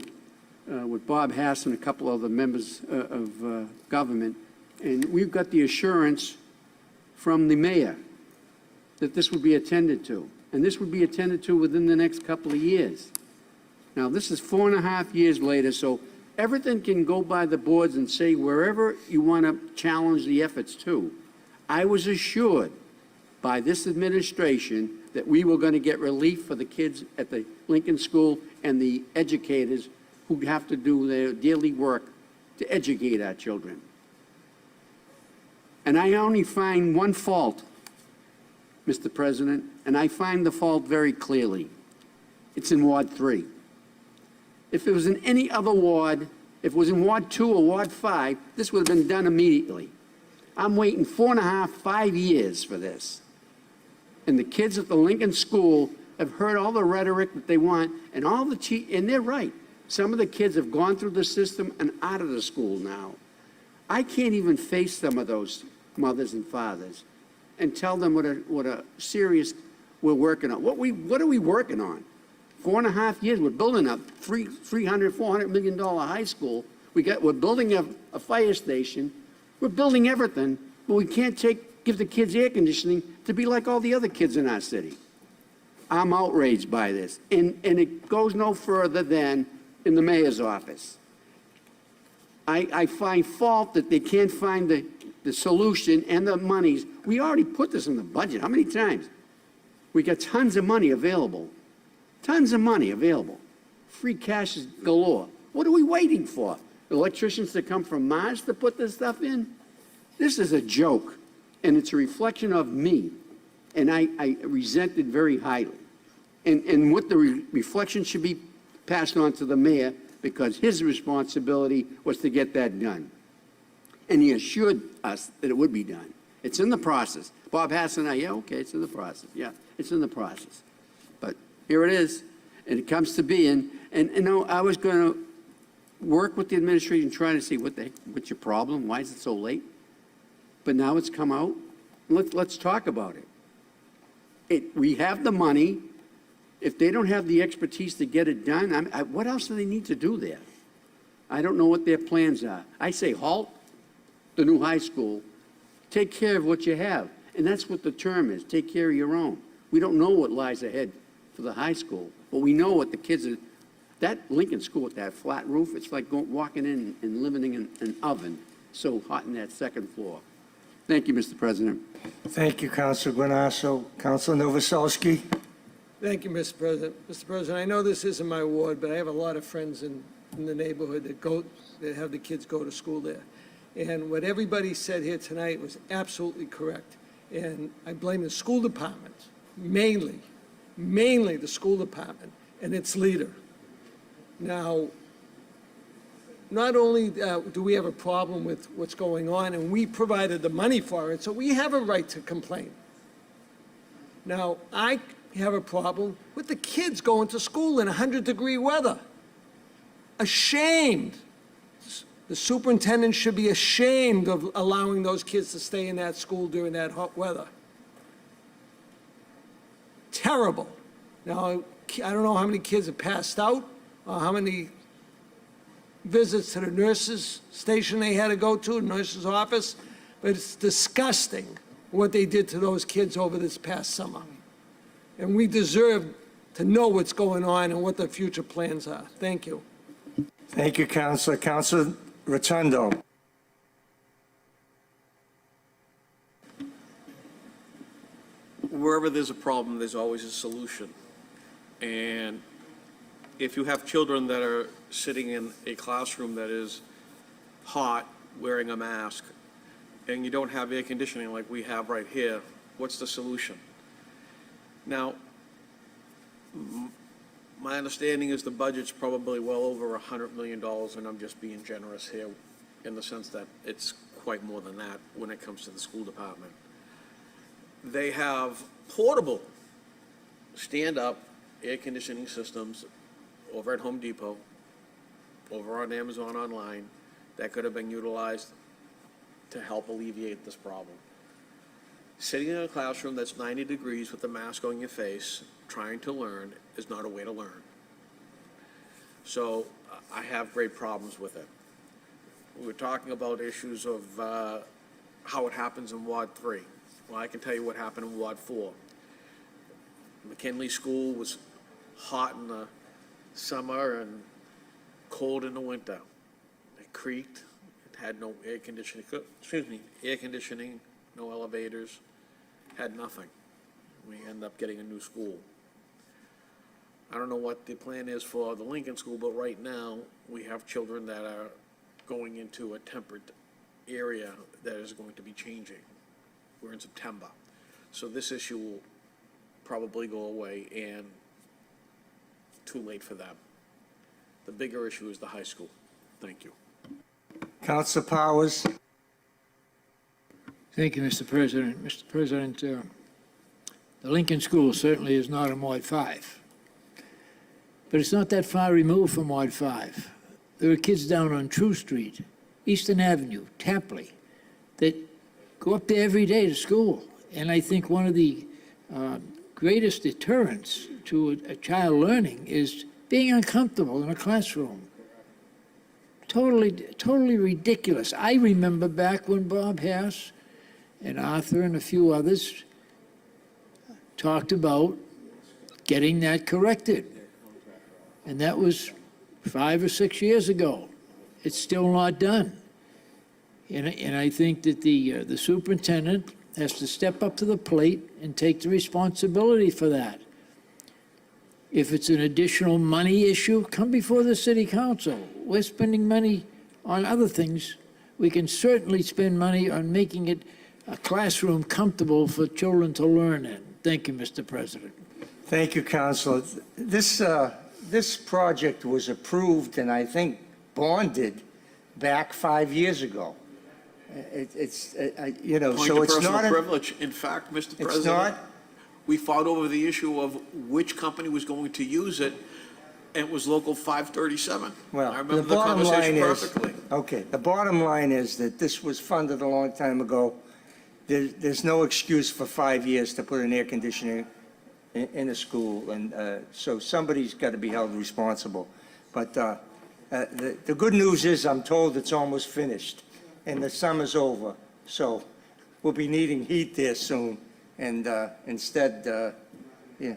with Bob Hass and a couple other members of government, and we've got the assurance from the mayor that this would be attended to, and this would be attended to within the next couple of years. Now, this is 4.5 years later, so everything can go by the boards and say wherever you want to challenge the efforts to. I was assured by this administration that we were going to get relief for the kids at the Lincoln School and the educators who have to do their daily work to educate our children. And I only find one fault, Mr. President, and I find the fault very clearly. It's in Ward 3. If it was in any other ward, if it was in Ward 2 or Ward 5, this would have been done immediately. I'm waiting 4.5, 5 years for this. And the kids at the Lincoln School have heard all the rhetoric that they want, and all the and they're right. Some of the kids have gone through the system and out of the school now. I can't even face some of those mothers and fathers and tell them what a serious we're working on. What are we working on? 4.5 years, we're building a $400 million high school. We're building a fire station. We're building everything, but we can't give the kids air conditioning to be like all the other kids in our city. I'm outraged by this. And it goes no further than in the mayor's office. I find fault that they can't find the solution and the monies. We already put this in the budget. How many times? We got tons of money available. Tons of money available. Free cash is galore. What are we waiting for? Electricians to come from Mars to put this stuff in? This is a joke, and it's a reflection of me, and I resent it very highly. And what the reflection should be passed on to the mayor, because his responsibility was to get that done. And he assured us that it would be done. It's in the process. Bob Hassan and I, yeah, okay, it's in the process. Yeah, it's in the process. But here it is, and it comes to being. And you know, I was going to work with the administration, trying to see what's your problem? Why is it so late? But now it's come out. Let's talk about it. We have the money. If they don't have the expertise to get it done, what else do they need to do there? I don't know what their plans are. I say halt the new high school. Take care of what you have. And that's what the term is, take care of your own. We don't know what lies ahead for the high school, but we know what the kids are. That Lincoln School with that flat roof, it's like walking in and living in an oven, so hot in that second floor. Thank you, Mr. President. Thank you, Councilor Guanasso. Councilor Novoselsky? Thank you, Mr. President. Mr. President, I know this isn't my ward, but I have a lot of friends in the neighborhood that have the kids go to school there. And what everybody said here tonight was absolutely correct. And I blame the school department, mainly the school department and its leader. Now, not only do we have a problem with what's going on, and we provided the money for it, so we have a right to complain. Now, I have a problem with the kids going to school in 100-degree weather. Ashamed. The superintendent should be ashamed of allowing those kids to stay in that school during that hot weather. Terrible. Now, I don't know how many kids have passed out, or how many visits to the nurse's station they had to go to, nurse's office, but it's disgusting what they did to those kids over this past summer. And we deserve to know what's going on and what the future plans are. Thank you. Thank you, Councilor. Councilor Rotundo? Wherever there's a problem, there's always a solution. And if you have children that are sitting in a classroom that is hot, wearing a mask, and you don't have air conditioning like we have right here, what's the solution? Now, my understanding is the budget's probably well over $100 million, and I'm just being generous here in the sense that it's quite more than that when it comes to the school department. They have portable, stand-up air conditioning systems over at Home Depot, over on Amazon online, that could have been utilized to help alleviate this problem. Sitting in a classroom that's 90 degrees with a mask on your face, trying to learn, is not a way to learn. So I have great problems with it. We were talking about issues of how it happens in Ward 3. Well, I can tell you what happened in Ward 4. McKinley School was hot in the summer and cold in the winter. It creaked. It had no air conditioning, no elevators, had nothing. We ended up getting a new school. I don't know what the plan is for the Lincoln School, but right now, we have children that are going into a temperate area that is going to be changing. We're in September. So this issue will probably go away, and too late for them. The bigger issue is the high school. Thank you. Councilor Powers? Thank you, Mr. President. Mr. President, the Lincoln School certainly is not in Ward 5. But it's not that far removed from Ward 5. There are kids down on True Street, Eastern Avenue, Tapley, that go up there every day to school. And I think one of the greatest deterrents to a child learning is being uncomfortable in a classroom. Totally ridiculous. I remember back when Bob Hass and Arthur and a few others talked about getting that corrected. And that was 5 or 6 years ago. It's still not done. And I think that the superintendent has to step up to the plate and take the responsibility for that. If it's an additional money issue, come before the city council. We're spending money on other things. We can certainly spend money on making it a classroom comfortable for children to learn in. Thank you, Mr. President. Thank you, Counselor. This project was approved and I think bonded back 5 years ago. You know, Point so of it's personal not a, privilege. In fact, Mr. it's President, not, we fought over the issue of which company was going to use it, and it was Local 537. well, I the remember the bottom line conversation is, perfectly. okay, the bottom line is that this was funded a long time ago. There's no excuse for 5 years to put an air conditioner in a school, and so somebody's got to be held responsible. But the good news is I'm told it's almost finished, and the summer's over, so we'll be needing heat there soon, and instead, yeah,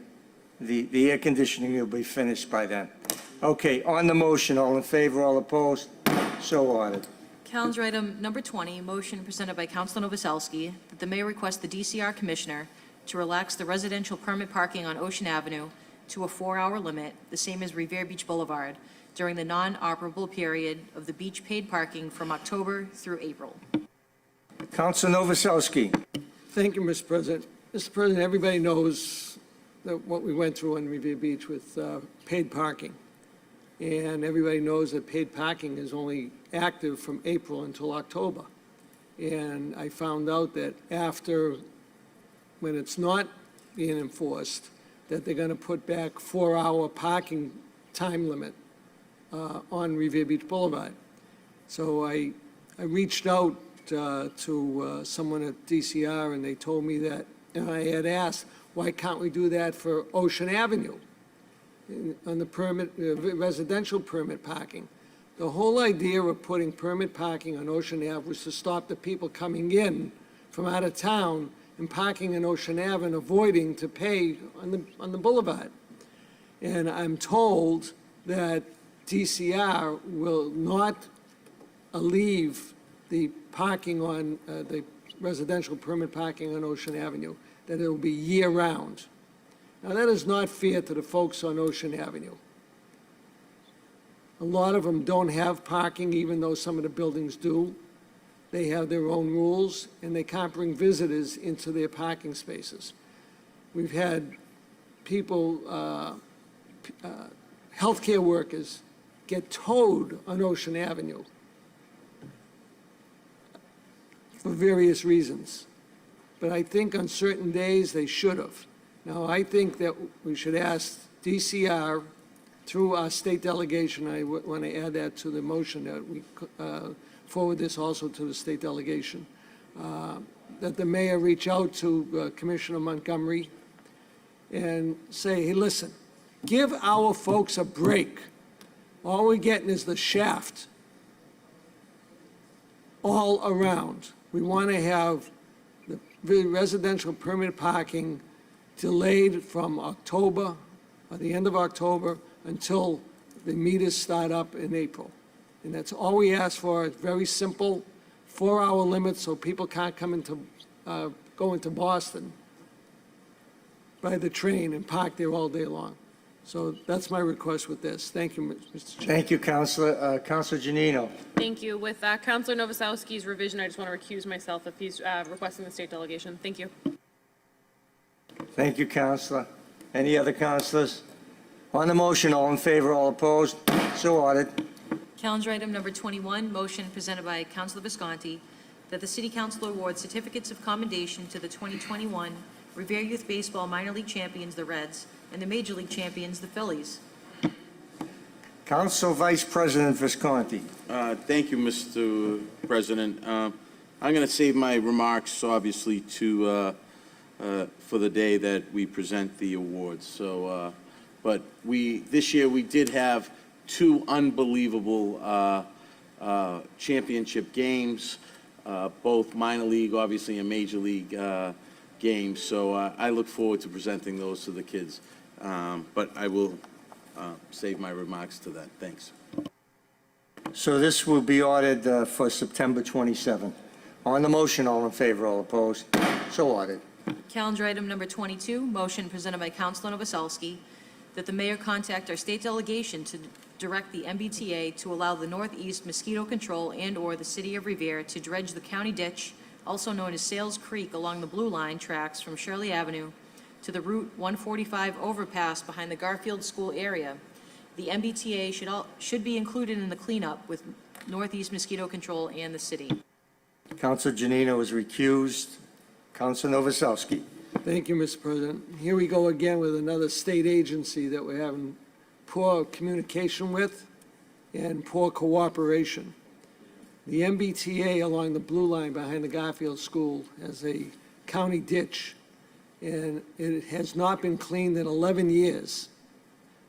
the air conditioning will be finished by then. Okay, on the motion, all in favor, all opposed, so ordered. Calendar item number 20, motion presented by Councilor Novoselsky that the mayor request the DCR commissioner to relax the residential permit parking on Ocean Avenue to a 4-hour limit, the same as Revere Beach Boulevard, during the non-operable period of the beach paid parking from October through April. Councilor Novoselsky. Thank you, Mr. President. Mr. President, everybody knows that what we went through on Revere Beach with paid parking. And everybody knows that paid parking is only active from April until October. And I found out that after, when it's not being enforced, that they're going to put back 4-hour parking time limit on Revere Beach Boulevard. So I reached out to someone at DCR, and they told me that, and I had asked, why can't we do that for Ocean Avenue on the permit, residential permit parking? The whole idea of putting permit parking on Ocean Ave was to stop the people coming in from out of town and parking in Ocean Ave and avoiding to pay on the boulevard. And I'm told that DCR will not alleviate the parking on, the residential permit parking on Ocean Avenue, that it will be year-round. Now, that is not fair to the folks on Ocean Avenue. A lot of them don't have parking, even though some of the buildings do. They have their own rules, and they can't bring visitors into their parking spaces. We've had people, healthcare workers, get towed on Ocean Avenue for various reasons. But I think on certain days, they should have. Now, I think that we should ask DCR, through our state delegation, I want to add that to the motion, that we forward this also to the state delegation, that the mayor reach out to Commissioner Montgomery and say, hey, listen, give our folks a break. All we're getting is the shaft all around. We want to have the residential permit parking delayed from October, or the end of October, until the meters start up in April. And that's all we ask for. It's very simple, 4-hour limit, so people can't come into, go into Boston by the train and park there all day long. So that's my request with this. Thank you, Mr. Chair. Thank you, Councilor. Councilor Janino. Thank you. With Councilor Novoselsky's revision, I just want to recuse myself if he's requesting the state delegation. Thank you. Thank you, Councilor. Any other councilors? On the motion, all in favor, all opposed, so ordered. Calendar item number 21, motion presented by Councilor Visconti that the City Council award certificates of commendation to the 2021 Revere Youth Baseball Minor League Champions, the Reds, and the Major League Champions, the Phillies. Council Vice President Visconti. Thank you, Mr. President. I'm going to save my remarks, obviously, to for the day that we present the awards. So, but this year we did have 2 unbelievable championship games. both minor league, obviously, and major league games. So I look forward to presenting those to the kids. But I will save my remarks to that. Thanks. So this will be ordered for September 27th. On the motion, all in favor, all opposed? So ordered. Calendar item number 22, motion presented by Councilor Novoselsky, that the mayor contact our state delegation to direct the MBTA to allow the Northeast Mosquito Control and/or the City of Revere to dredge the county ditch, also known as Sales Creek, along the Blue Line tracks from Shirley Avenue to the Route 145 overpass behind the Garfield School area. The MBTA should be included in the cleanup with Northeast Mosquito Control and the city. Councilor Janino is recused. Councilor Novoselsky. Thank you, Mr. President. Here we go again with another state agency that we're having poor communication with and poor cooperation. The MBTA along the Blue Line behind the Garfield School has a county ditch, and it has not been cleaned in 11 years.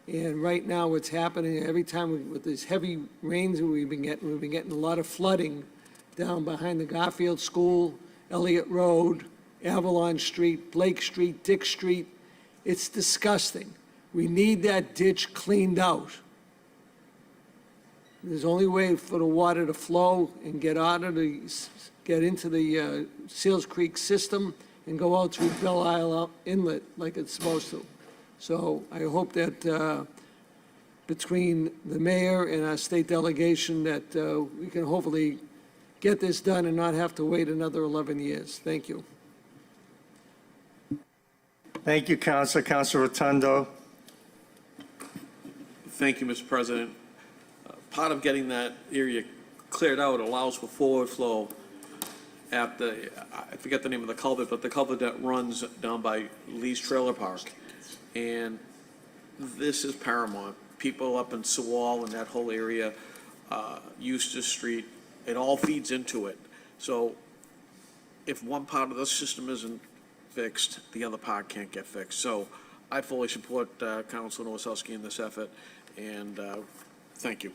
And right now, what's happening, every time with these heavy rains that we've been getting a lot of flooding down behind the Garfield School, Elliott Road, Avalon Street, Blake Street, Dick Street. It's disgusting. We need that ditch cleaned out. There's only way for the water to flow and get into the Seals Creek system and go out through Belle Isle Inlet like it's supposed to. So I hope that between the mayor and our state delegation that we can hopefully get this done and not have to wait another 11 years. Thank you. Thank you, Councilor. Councilor Rotundo. Thank you, Mr. President. Part of getting that area cleared out allows for forward flow at the, I forget the name of the culvert, but the culvert that runs down by Lee's Trailer Park. And this is paramount. People up in Sewall and that whole area, Eustis Street, it all feeds into it. So if one part of the system isn't fixed, the other part can't get fixed. So I fully support Councilor Novoselsky in this effort, and thank you.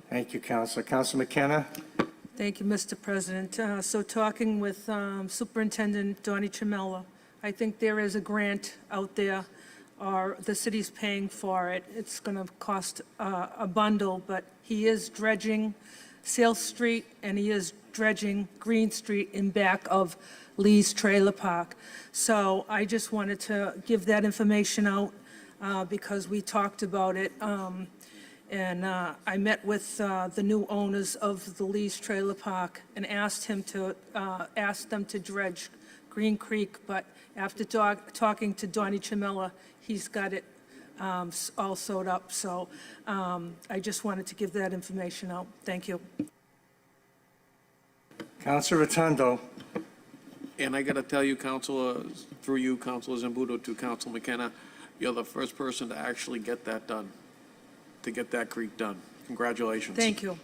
Thank you, Councilor. Councilor McKenna. Thank you, Mr. President. So talking with Superintendent Donnie Chimella, I think there is a grant out there, or the city's paying for it. It's going to cost a bundle, but he is dredging Sale Street, and he is dredging Green Street in back of Lee's Trailer Park. So I just wanted to give that information out because we talked about it. And I met with the new owners of the Lee's Trailer Park and asked them to dredge Green Creek, but after talking to Donnie Chimella, he's got it all sewed up. So I just wanted to give that information out. Thank you. Councilor Rotundo. And I got to tell you, Councilor, through you, Councilor Zambudo, to Councilor McKenna, you're the first person to actually get that done, to get that creek done. Congratulations. Thank you.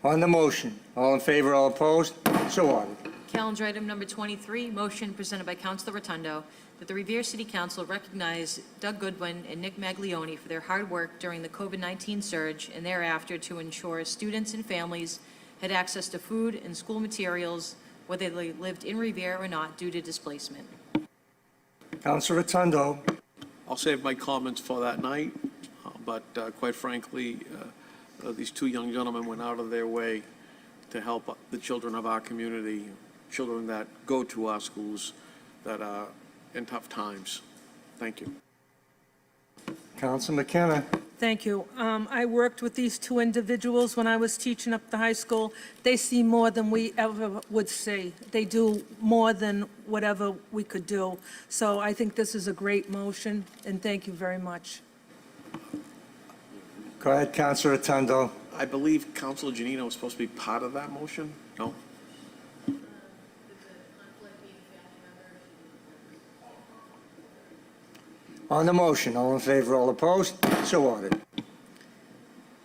On the motion, all in favor, all opposed? So ordered. Calendar item number 23, motion presented by Councilor Rotundo, that the Revere City Council recognize Doug Goodwin and Nick Maglione for their hard work during the COVID-19 surge and thereafter to ensure students and families had access to food and school materials, whether they lived in Revere or not, due to displacement. Councilor Rotundo. I'll save my comments for that night, but quite frankly, these two young gentlemen went out of their way to help the children of our community, children that go to our schools that are in tough times. Thank you. Councilor McKenna. Thank you. I worked with these two individuals when I was teaching up the high school. They see more than we ever would see. They do more than whatever we could do. So I think this is a great motion, and thank you very much. Go ahead, Councilor Rotundo. I believe Councilor Janino was supposed to be part of that motion? No? On the motion, all in favor, all opposed? So ordered.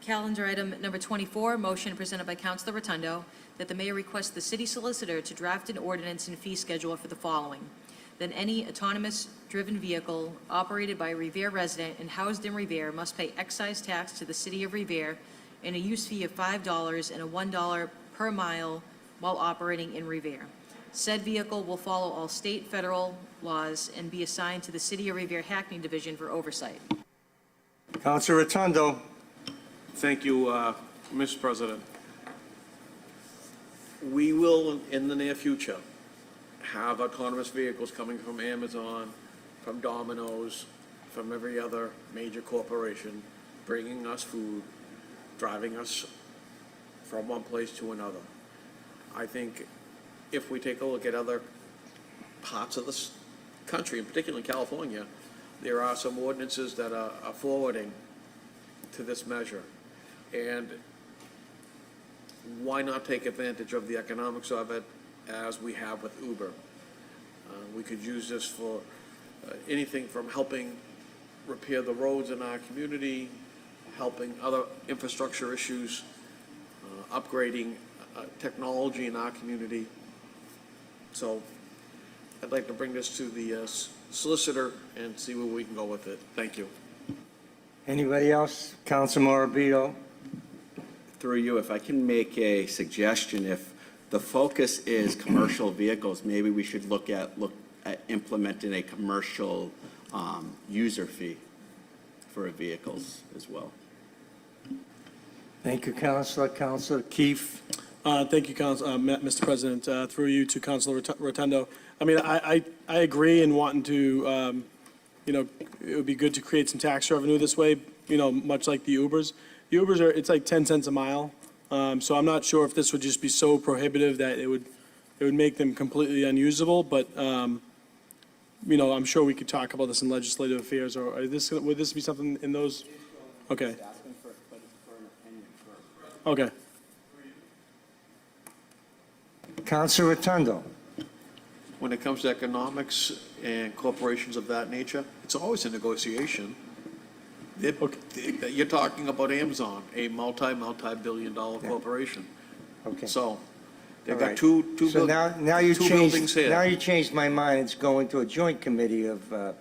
Calendar item number 24, motion presented by Councilor Rotundo, that the mayor request the city solicitor to draft an ordinance and fee schedule for the following: that any autonomous driven vehicle operated by a Revere resident and housed in Revere must pay excise tax to the city of Revere and a use fee of $5 and a $1 per mile while operating in Revere. Said vehicle will follow all state, federal laws and be assigned to the City of Revere Hackney Division for oversight. Council Rotundo. Thank you, Mr. President. We will, in the near future, have autonomous vehicles coming from Amazon, from Domino's, from every other major corporation, bringing us food, driving us from one place to another. I think if we take a look at other parts of this country, and particularly California, there are some ordinances that are forwarding to this measure. And why not take advantage of the economics of it as we have with Uber? We could use this for anything from helping repair the roads in our community, helping other infrastructure issues, upgrading technology in our community. So I'd like to bring this to the solicitor and see where we can go with it. Thank you. Anybody else? Council Morabito. Through you, if I can make a suggestion, if the focus is commercial vehicles, maybe we should look at implementing a commercial user fee for vehicles as well. Thank you, Councilor. Councilor Keefe. Thank you, Mr. President. Through you to Councilor Rotundo. I mean, I agree in wanting to, it would be good to create some tax revenue this way, much like the Ubers. The Ubers it's like 10 cents a mile. So I'm not sure if this would just be so prohibitive that it would make them completely unusable, but, I'm sure we could talk about this in legislative affairs, or would this be something in those? Okay. Okay. Councilor Rotundo. When it comes to economics and corporations of that nature, it's always a negotiation. You're talking about Amazon, a multi-billion-dollar corporation. Okay. So they've All got right. two So now you two buildings changed, now here. you changed my mind. It's going to a joint committee of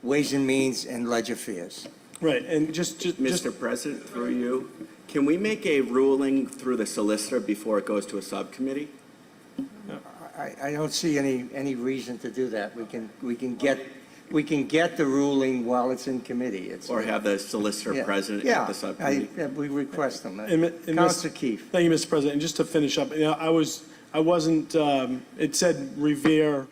Ways and Means and Ledger Affairs. Right, and just Mr. President, through you, can we make a ruling through the solicitor before it goes to a subcommittee? I don't see any reason to do that. We can get the ruling while it's in committee. Or have the solicitor president at the subcommittee? Yeah, we request them. And Councilor Keefe. Thank you, Mr. President. And just to finish up, I wasn't, it said Revere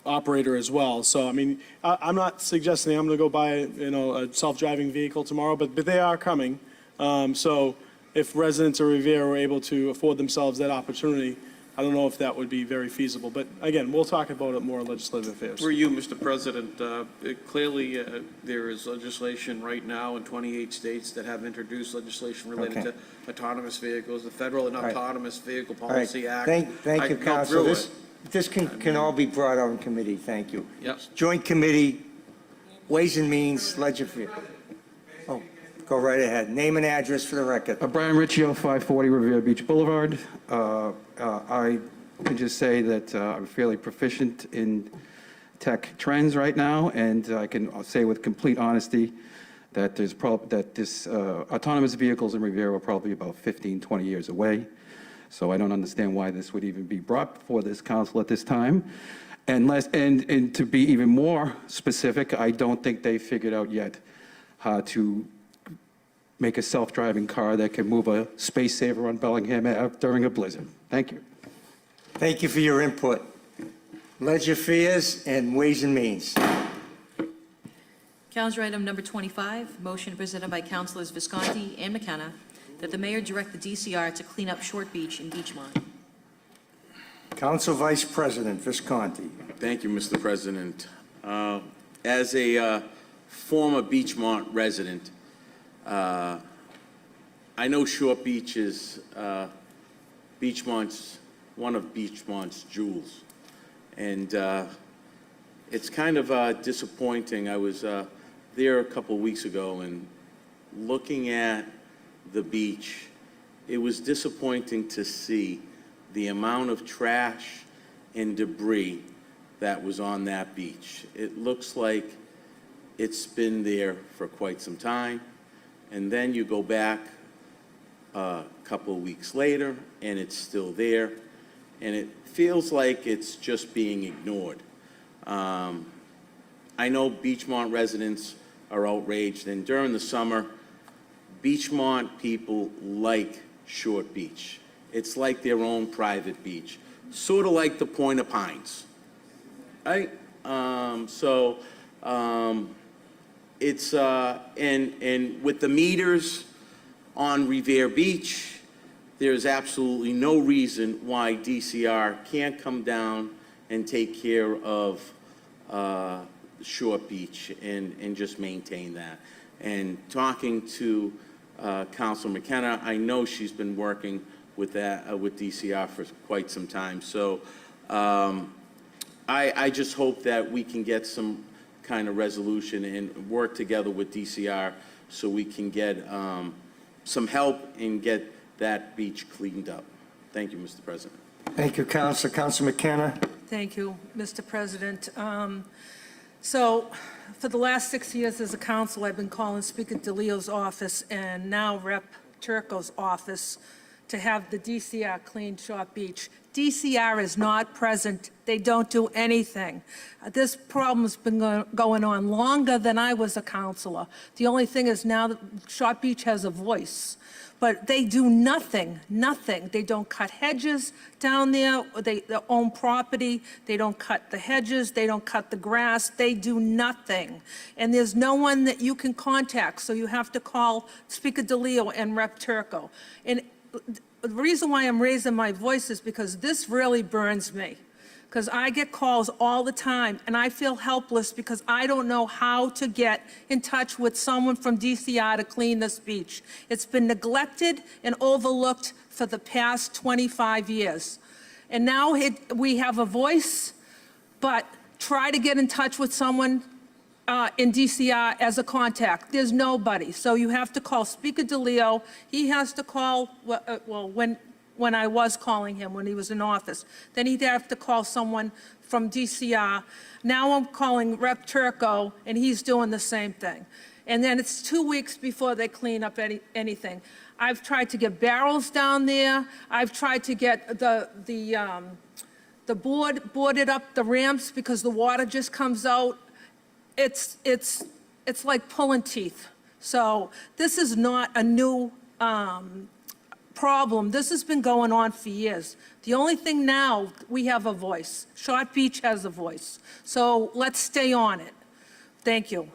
operator as well. So, I mean, I'm not suggesting I'm going to go buy, a self-driving vehicle tomorrow, but they are coming. So if residents of Revere were able to afford themselves that opportunity, I don't know if that would be very feasible. But again, we'll talk about it more in legislative affairs. For you, Mr. President, clearly there is legislation right now in 28 states that have introduced legislation related Okay. to autonomous vehicles, the Federal and right. Autonomous Vehicle All right. Policy Act. Thank I you, can go Council. through This can all be brought out in committee. Thank you. Yep. Joint committee, Ways and Means, Ledger Affairs. Oh, go right ahead. Name and address for the record. Brian Riccio, 540 Revere Beach Boulevard. I can just say that I'm fairly proficient in tech trends right now, and I can say with complete honesty that this autonomous vehicles in Revere are probably about 15, 20 years away. So I don't understand why this would even be brought before this council at this time. And to be even more specific, I don't think they figured out yet how to make a self-driving car that can move a space saver on Bellingham Ave during a blizzard. Thank you. Thank you for your input. Ledger Affairs and Ways and Means. Calendar item number 25, motion presented by Councilors Visconti and McKenna that the mayor direct the DCR to clean up Short Beach in Beachmont. Council Vice President Visconti. Thank you, Mr. President. As a former Beachmont resident, I know Short Beach is one of Beachmont's jewels. And it's kind of disappointing. I was there a couple of weeks ago, and looking at the beach, it was disappointing to see the amount of trash and debris that was on that beach. It looks like it's been there for quite some time. And then you go back a couple of weeks later, and it's still there, and it feels like it's just being ignored. I know Beachmont residents are outraged, and during the summer, Beachmont people like Short Beach. It's like their own private beach, sort of like the Point of Pines, right? It's, and with the meters on Revere Beach, there's absolutely no reason why DCR can't come down and take care of Short Beach and just maintain that. And talking to Councilor McKenna, I know she's been working with that, with DCR for quite some time. So I just hope that we can get some kind of resolution and work together with DCR so we can get some help and get that beach cleaned up. Thank you, Mr. President. Thank you, Councilor. Councilor McKenna? Thank you, Mr. President. So for the last 6 years as a council, I've been calling Speaker DeLeo's office and now Rep. Turco's office to have the DCR clean Short Beach. DCR is not present. They don't do anything. This problem's been going on longer than I was a councilor. The only thing is now that Short Beach has a voice. But they do nothing, nothing. They don't cut hedges down there. They own property. They don't cut the hedges. They don't cut the grass. They do nothing. And there's no one that you can contact, so you have to call Speaker DeLeo and Rep. Turco. And the reason why I'm raising my voice is because this really burns me. Because I get calls all the time, and I feel helpless because I don't know how to get in touch with someone from DCR to clean this beach. It's been neglected and overlooked for the past 25 years. And now we have a voice, but try to get in touch with someone in DCR as a contact. There's nobody. So you have to call Speaker DeLeo. He has to call, when I was calling him, when he was in office. Then he'd have to call someone from DCR. Now I'm calling Rep. Turco, and he's doing the same thing. And then it's 2 weeks before they clean up anything. I've tried to get barrels down there. I've tried to get the boarded up the ramps because the water just comes out. It's like pulling teeth. So this is not a new problem. This has been going on for years. The only thing now, we have a voice. Short Beach has a voice. So let's stay on it. Thank you.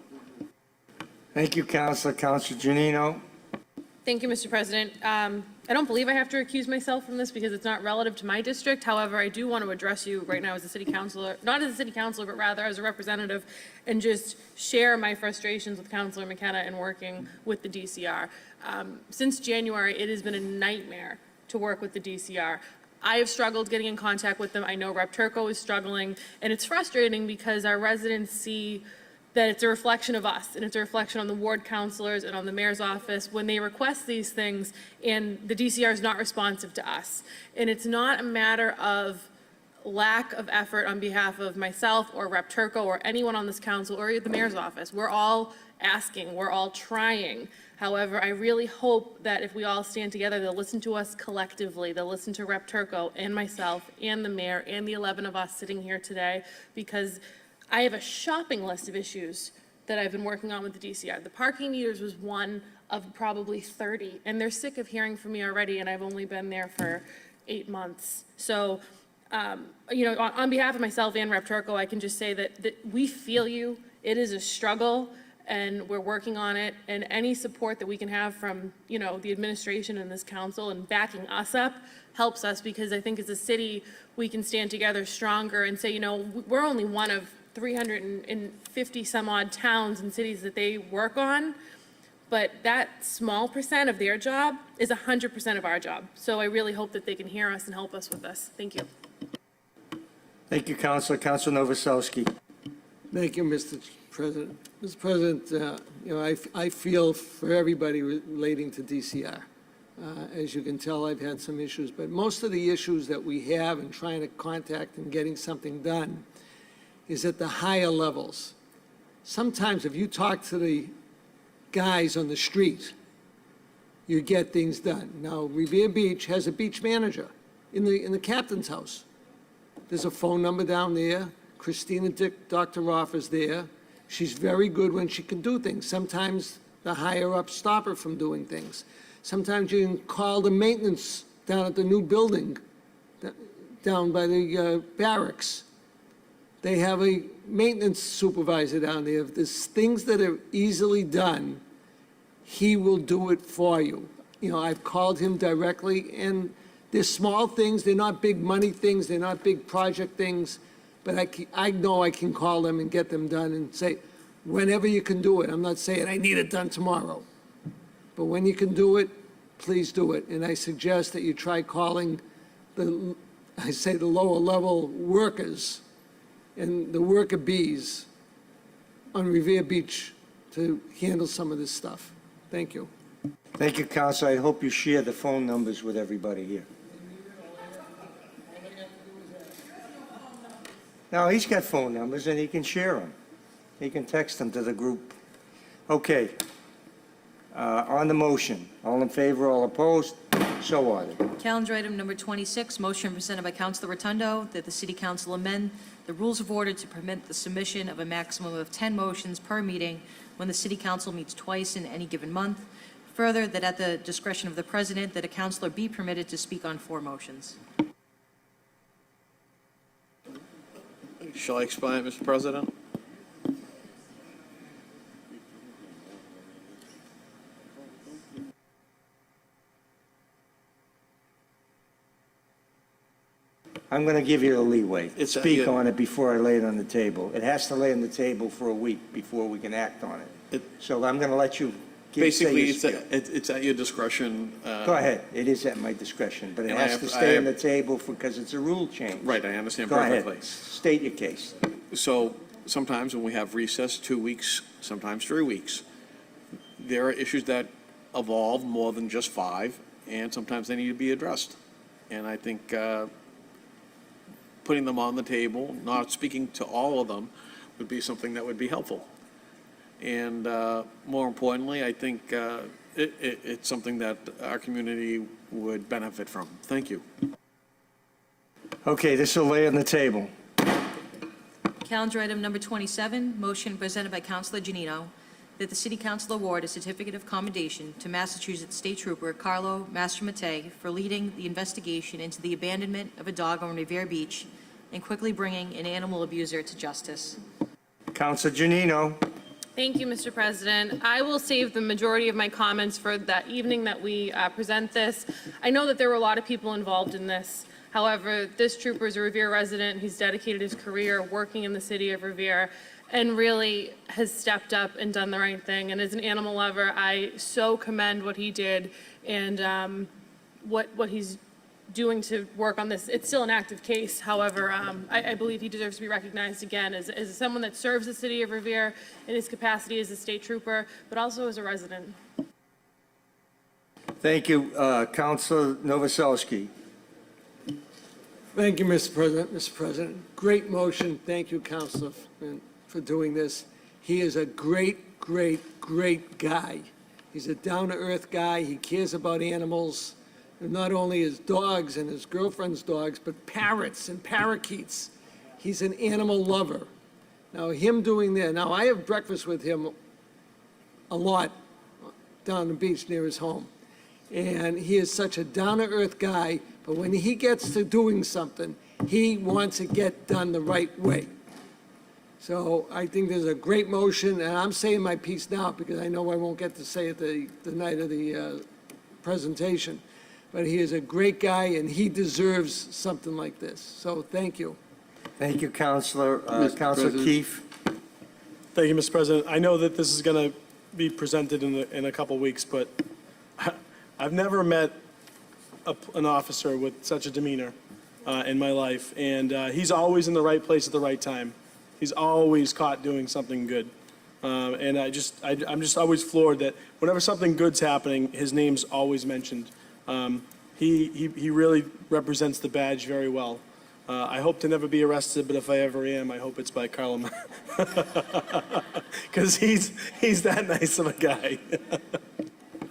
Thank you, Councilor. Councilor Janino? Thank you, Mr. President. I don't believe I have to recuse myself from this because it's not relative to my district. However, I do want to address you right now as a city councilor, not as a city councilor, but rather as a representative, and just share my frustrations with Councilor McKenna and working with the DCR. Since January, it has been a nightmare to work with the DCR. I have struggled getting in contact with them. I know Rep. Turco is struggling, and it's frustrating because our residents see that it's a reflection of us, and it's a reflection on the ward councilors and on the mayor's office when they request these things, and the DCR is not responsive to us. And it's not a matter of lack of effort on behalf of myself or Rep. Turco or anyone on this council or the mayor's office. We're all asking, we're all trying. However, I really hope that if we all stand together, they'll listen to us collectively. They'll listen to Rep. Turco and myself and the mayor and the 11 of us sitting here today, because I have a shopping list of issues that I've been working on with the DCR. The parking meters was one of probably 30, and they're sick of hearing from me already, and I've only been there for 8 months. So, on behalf of myself and Rep. Turco, I can just say that we feel you. It is a struggle, and we're working on it, and any support that we can have from, the administration and this council and backing us up helps us, because I think as a city, we can stand together stronger and say, we're only one of 350 some odd towns and cities that they work on, but that small percent of their job is 100% of our job. So I really hope that they can hear us and help us with this. Thank you. Thank you, Councilor. Councilor Novoselsky? Thank you, Mr. President. Mr. President, I feel for everybody relating to DCR. As you can tell, I've had some issues, but most of the issues that we have in trying to contact and getting something done is at the higher levels. Sometimes if you talk to the guys on the street, you get things done. Now, Revere Beach has a beach manager in the captain's house. There's a phone number down there. Christina Dr. is there. She's very good when she can do things. Sometimes the higher-ups stop her from doing things. Sometimes you can call the maintenance down at the new building, down by the barracks. They have a maintenance supervisor down there. If there's things that are easily done, he will do it for you. You know, I've called him directly, and they're small things. They're not big money things. They're not big project things. But I know I can call them and get them done and say, whenever you can do it. I'm not saying I need it done tomorrow. But when you can do it, please do it. And I suggest that you try calling the lower level workers and the worker bees on Revere Beach to handle some of this stuff. Thank you. Thank you, Council. I hope you share the phone numbers with everybody here. No, he's got phone numbers and he can share them. He can text them to the group. Okay. On the motion, all in favor, all opposed, so ordered. Calendar item number 26, motion presented by Councilor Rotundo that the City Council amend the rules of order to permit the submission of a maximum of 10 motions per meeting when the City Council meets twice in any given month. Further, that at the discretion of the President, that a councilor be permitted to speak on 4 motions. Shall I explain, Mr. President? I'm going to give you the leeway. It's, Speak yeah. on it before I lay it on the table. It has to lay on the table for a week before we can act on it. So I'm going to let you say Basically, your it's spiel. it's at your discretion. Go ahead. It is at my discretion, but it And I has have- to I stay on have- the table because it's a rule change. Right, I understand Go ahead. perfectly. State your case. So sometimes when we have recess, 2 weeks, sometimes 3 weeks, there are issues that evolve more than just 5, and sometimes they need to be addressed. And I think putting them on the table, not speaking to all of them, would be something that would be helpful. And more importantly, I think it's something that our community would benefit from. Thank you. Okay, this will lay on the table. Calendar item number 27, motion presented by Councilor Janino that the City Council award a certificate of commendation to Massachusetts State Trooper Carlo Mastramate for leading the investigation into the abandonment of a dog on Revere Beach and quickly bringing an animal abuser to justice. Councilor Janino. Thank you, Mr. President. I will save the majority of my comments for that evening that we present this. I know that there were a lot of people involved in this. However, this trooper is a Revere resident. He's dedicated his career working in the city of Revere and really has stepped up and done the right thing. And as an animal lover, I so commend what he did and what he's doing to work on this. It's still an active case. However, I believe he deserves to be recognized again as someone that serves the city of Revere in his capacity as a state trooper, but also as a resident. Thank you. Councilor Novoselsky. Thank you, Mr. President. Mr. President, great motion. Thank you, Councilor, for doing this. He is a great, great, great guy. He's a down-to-earth guy. He cares about animals, and not only his dogs and his girlfriend's dogs, but parrots and parakeets. He's an animal lover. Now, him doing that, now I have breakfast with him a lot down the beach near his home. And he is such a down-to-earth guy, but when he gets to doing something, he wants to get done the right way. So I think there's a great motion, and I'm saying my piece now because I know I won't get to say it the night of the presentation. But he is a great guy, and he deserves something like this. So thank you. Thank you, Councilor. Mr. Councilor President. Keefe. Thank you, Mr. President. I know that this is going to be presented in a couple weeks, but I've never met an officer with such a demeanor in my life, and he's always in the right place at the right time. He's always caught doing something good, and I'm just always floored that whenever something good's happening, his name's always mentioned. He really represents the badge very well. I hope to never be arrested, but if I ever am, I hope it's by Carlo, because he's that nice of a guy.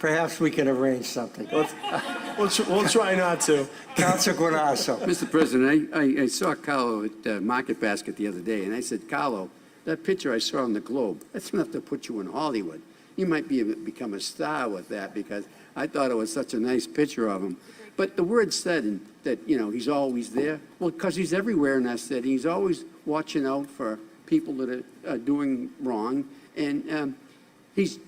Perhaps we can arrange something. We'll try not to. Council Guanasso. Mr. President, I saw Carlo at Market Basket the other day, and I said, Carlo, that picture I saw on the Globe, that's enough to put you in Hollywood. You might become a star with that, because I thought it was such a nice picture of him. But the word said that, he's always there. Well, because he's everywhere in that city. He's always watching out for people that are doing wrong, and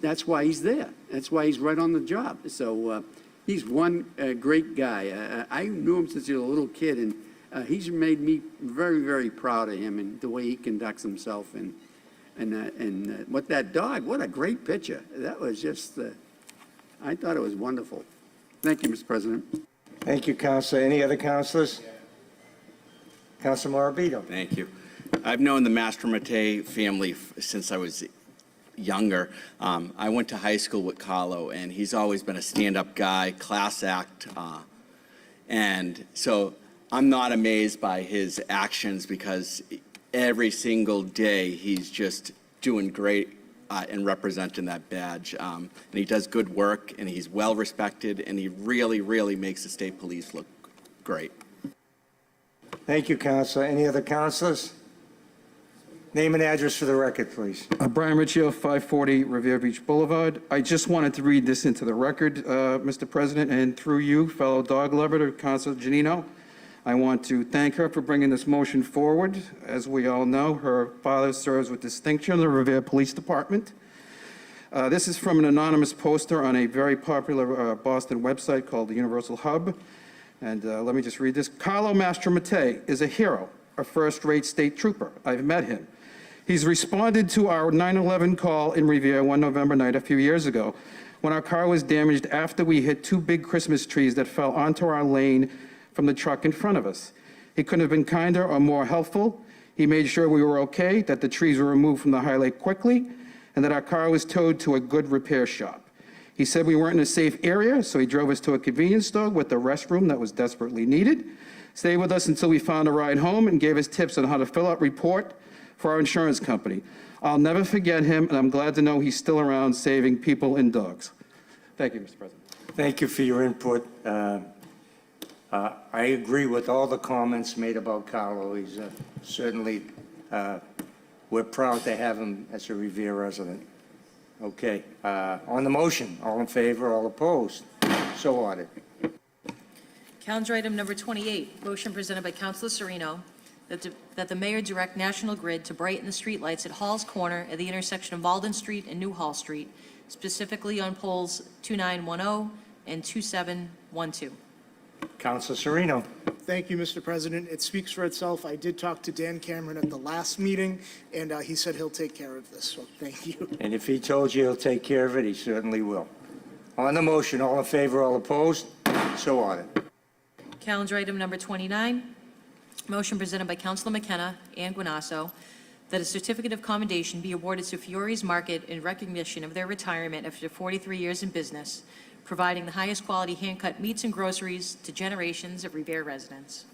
that's why he's there. That's why he's right on the job. So he's one great guy. I knew him since he was a little kid, and he's made me very, very proud of him and the way he conducts himself. And what that dog, what a great picture. That was just, I thought it was wonderful. Thank you, Mr. President. Thank you, Councilor. Any other councilors? Councilor Morabito. Thank you. I've known the Mastro-Mattei family since I was younger. I went to high school with Carlo, and he's always been a stand-up guy, class act. And so I'm not amazed by his actions, because every single day he's just doing great and representing that badge. And he does good work, and he's well respected, and he really, really makes the state police look great. Thank you, Councilor. Any other councilors? Name and address for the record, please. Brian Riccio, 540 Revere Beach Boulevard. I just wanted to read this into the record, Mr. President, and through you, fellow dog lover, to Councilor Janino. I want to thank her for bringing this motion forward. As we all know, her father serves with distinction in the Revere Police Department. This is from an anonymous poster on a very popular Boston website called the Universal Hub. And let me just read this. Carlo Mastro-Mattei is a hero, a first-rate state trooper. I've met him. He's responded to our 9/11 call in Revere one November night a few years ago, when our car was damaged after we hit 2 big Christmas trees that fell onto our lane from the truck in front of us. He couldn't have been kinder or more helpful. He made sure we were okay, that the trees were removed from the highway quickly, and that our car was towed to a good repair shop. He said we weren't in a safe area, so he drove us to a convenience store with the restroom that was desperately needed, stayed with us until we found a ride home, and gave us tips on how to fill out a report for our insurance company. I'll never forget him, and I'm glad to know he's still around saving people and dogs. Thank you, Mr. President. Thank you for your input. I agree with all the comments made about Carlo. He's certainly, we're proud to have him as a Revere resident. Okay, on the motion, all in favor, all opposed? So ordered. Calendar item number 28, motion presented by Councilor Sereno that the mayor direct National Grid to brighten the streetlights at Hall's Corner at the intersection of Malden Street and New Hall Street, specifically on poles 2910 and 2712. Councilor Sereno. Thank you, Mr. President. It speaks for itself. I did talk to Dan Cameron at the last meeting, and he said he'll take care of this, so thank you. And if he told you he'll take care of it, he certainly will. On the motion, all in favor, all opposed? So ordered. Calendar item number 29, motion presented by Councilor McKenna and Guanasso that a certificate of commendation be awarded to Fiore's Market in recognition of their retirement after 43 years in business, providing the highest quality hand-cut meats and groceries to generations of Revere residents.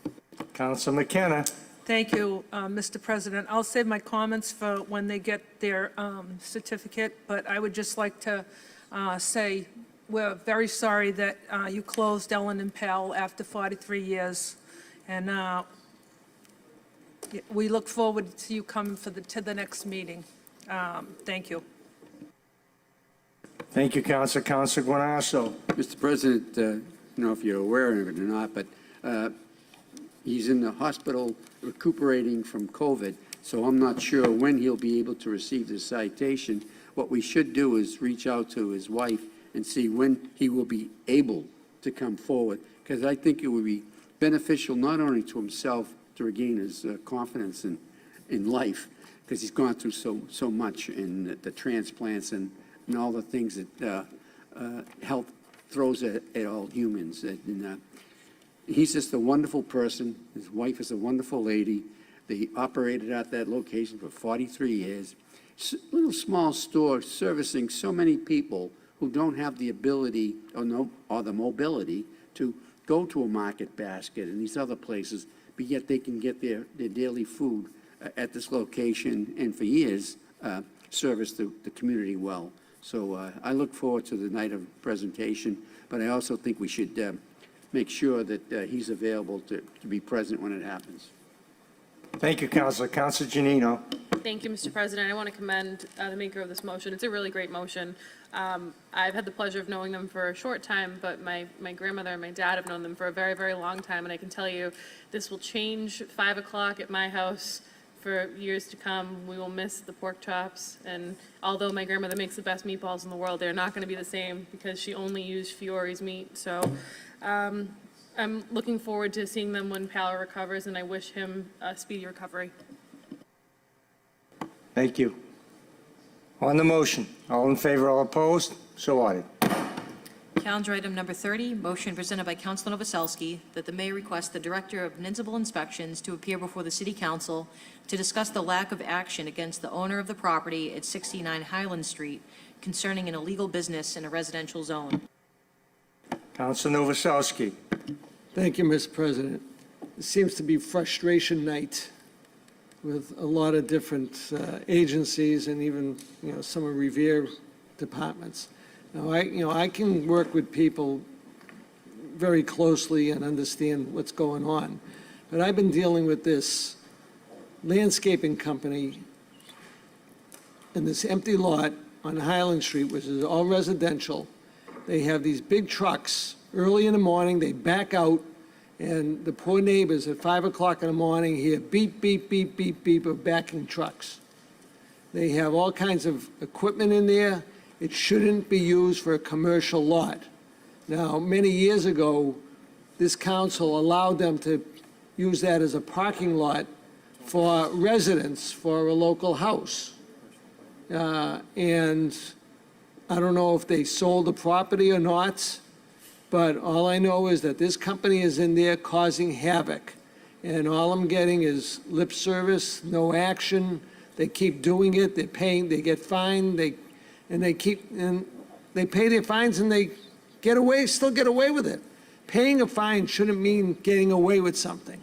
Councilor McKenna. Thank you, Mr. President. I'll save my comments for when they get their certificate, but I would just like to say we're very sorry that you closed Ellen and Pal after 43 years, and we look forward to you coming to the next meeting. Thank you. Thank you, Councilor. Councilor Guanasso. Mr. President, I don't know if you're aware of it or not, but he's in the hospital recuperating from COVID, so I'm not sure when he'll be able to receive the citation. What we should do is reach out to his wife and see when he will be able to come forward, because I think it would be beneficial not only to himself to regain his confidence in life, because he's gone through so much in the transplants and all the things that health throws at all humans. And he's just a wonderful person. His wife is a wonderful lady. They operated at that location for 43 years. Little small store servicing so many people who don't have the ability or the mobility to go to a Market Basket and these other places, but yet they can get their daily food at this location, and for years service the community well. So I look forward to the night of presentation, but I also think we should make sure that he's available to be present when it happens. Thank you, Counselor. Counselor Janino. Thank you, Mr. President. I want to commend the maker of this motion. It's a really great motion. I've had the pleasure of knowing them for a short time, but my grandmother and my dad have known them for a very, very long time, and I can tell you this will change 5 o'clock at my house for years to come. We will miss the pork chops, and although my grandmother makes the best meatballs in the world, they're not going to be the same because she only used Fiore's meat. So I'm looking forward to seeing them when Pal recovers, and I wish him a speedy recovery. Thank you. On the motion, all in favor, all opposed? So ordered. Calendar item number 30, motion presented by Councilor Novoselsky that the mayor request the Director of Municipal Inspections to appear before the City Council to discuss the lack of action against the owner of the property at 69 Highland Street concerning an illegal business in a residential zone. Councilor Novoselsky. Thank you, Mr. President. It seems to be frustration night with a lot of different agencies and even, some of Revere departments. Now, I can work with people very closely and understand what's going on, but I've been dealing with this landscaping company in this empty lot on Highland Street, which is all residential. They have these big trucks. Early in the morning, they back out, and the poor neighbors at 5 o'clock in the morning hear beep, beep, beep, beep, beep of backing trucks. They have all kinds of equipment in there. It shouldn't be used for a commercial lot. Now, many years ago, this council allowed them to use that as a parking lot for residents for a local house. And I don't know if they sold the property or not, but all I know is that this company is in there causing havoc. And all I'm getting is lip service, no action. They keep doing it, they're paying, they get fined, they pay their fines and they still get away with it. Paying a fine shouldn't mean getting away with something.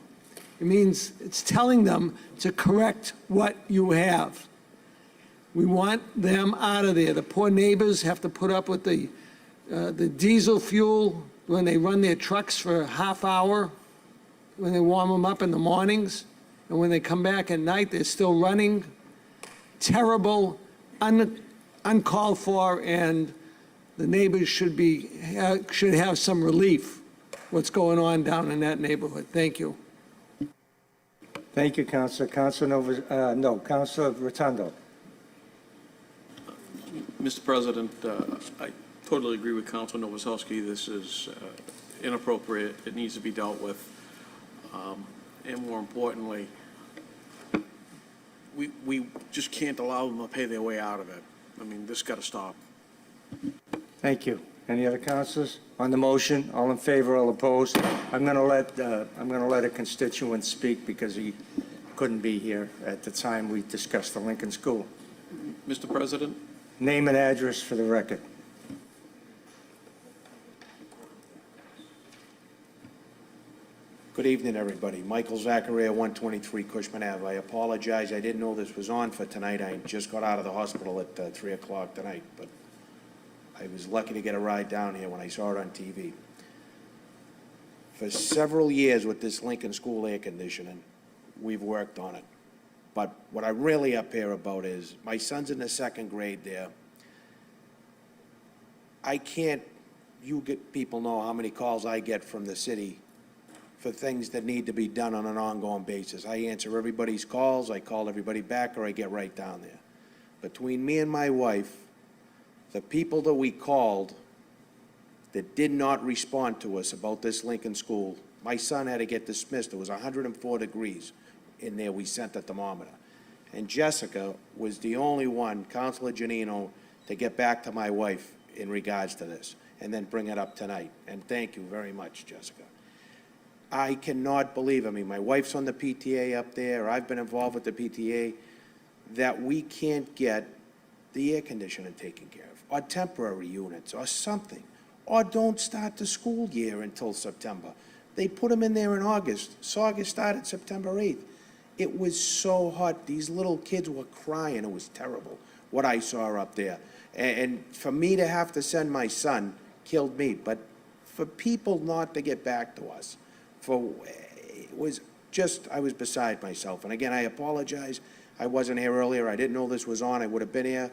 It means it's telling them to correct what you have. We want them out of there. The poor neighbors have to put up with the diesel fuel when they run their trucks for a half hour, when they warm them up in the mornings, and when they come back at night, they're still running. Terrible, uncalled for, and the neighbors should have some relief what's going on down in that neighborhood. Thank you. Thank you, Councilor. Councilor Rotundo. Mr. President, I totally agree with Councilor Novoselsky. This is inappropriate. It needs to be dealt with. And more importantly, we just can't allow them to pay their way out of it. I mean, this got to stop. Thank you. Any other councilors? On the motion, all in favor, all opposed? I'm going to let a constituent speak because he couldn't be here at the time we discussed the Lincoln School. Mr. President? Name and address for the record. Good evening, everybody. Michael Zachariah, 123 Cushman Ave. I apologize, I didn't know this was on for tonight. I just got out of the hospital at 3 o'clock tonight, but I was lucky to get a ride down here when I saw it on TV. For several years with this Lincoln School air conditioning, we've worked on it. But what I'm really up here about is, my son's in the 2nd grade there. You people know how many calls I get from the city for things that need to be done on an ongoing basis. I answer everybody's calls, I call everybody back, or I get right down there. Between me and my wife, the people that we called that did not respond to us about this Lincoln School, my son had to get dismissed. It was 104 degrees in there. We sent a thermometer. And Jessica was the only one, Councilor Janino, to get back to my wife in regards to this and then bring it up tonight. And thank you very much, Jessica. I cannot believe, my wife's on the PTA up there, I've been involved with the PTA, that we can't get the air conditioning taken care of, or temporary units, or something, or don't start the school year until September. They put them in there in August. August started September 8th. It was so hot. These little kids were crying. It was terrible what I saw up there. And for me to have to send my son killed me, but for people not to get back to us, it was just, I was beside myself. And again, I apologize. I wasn't here earlier. I didn't know this was on. I would have been here.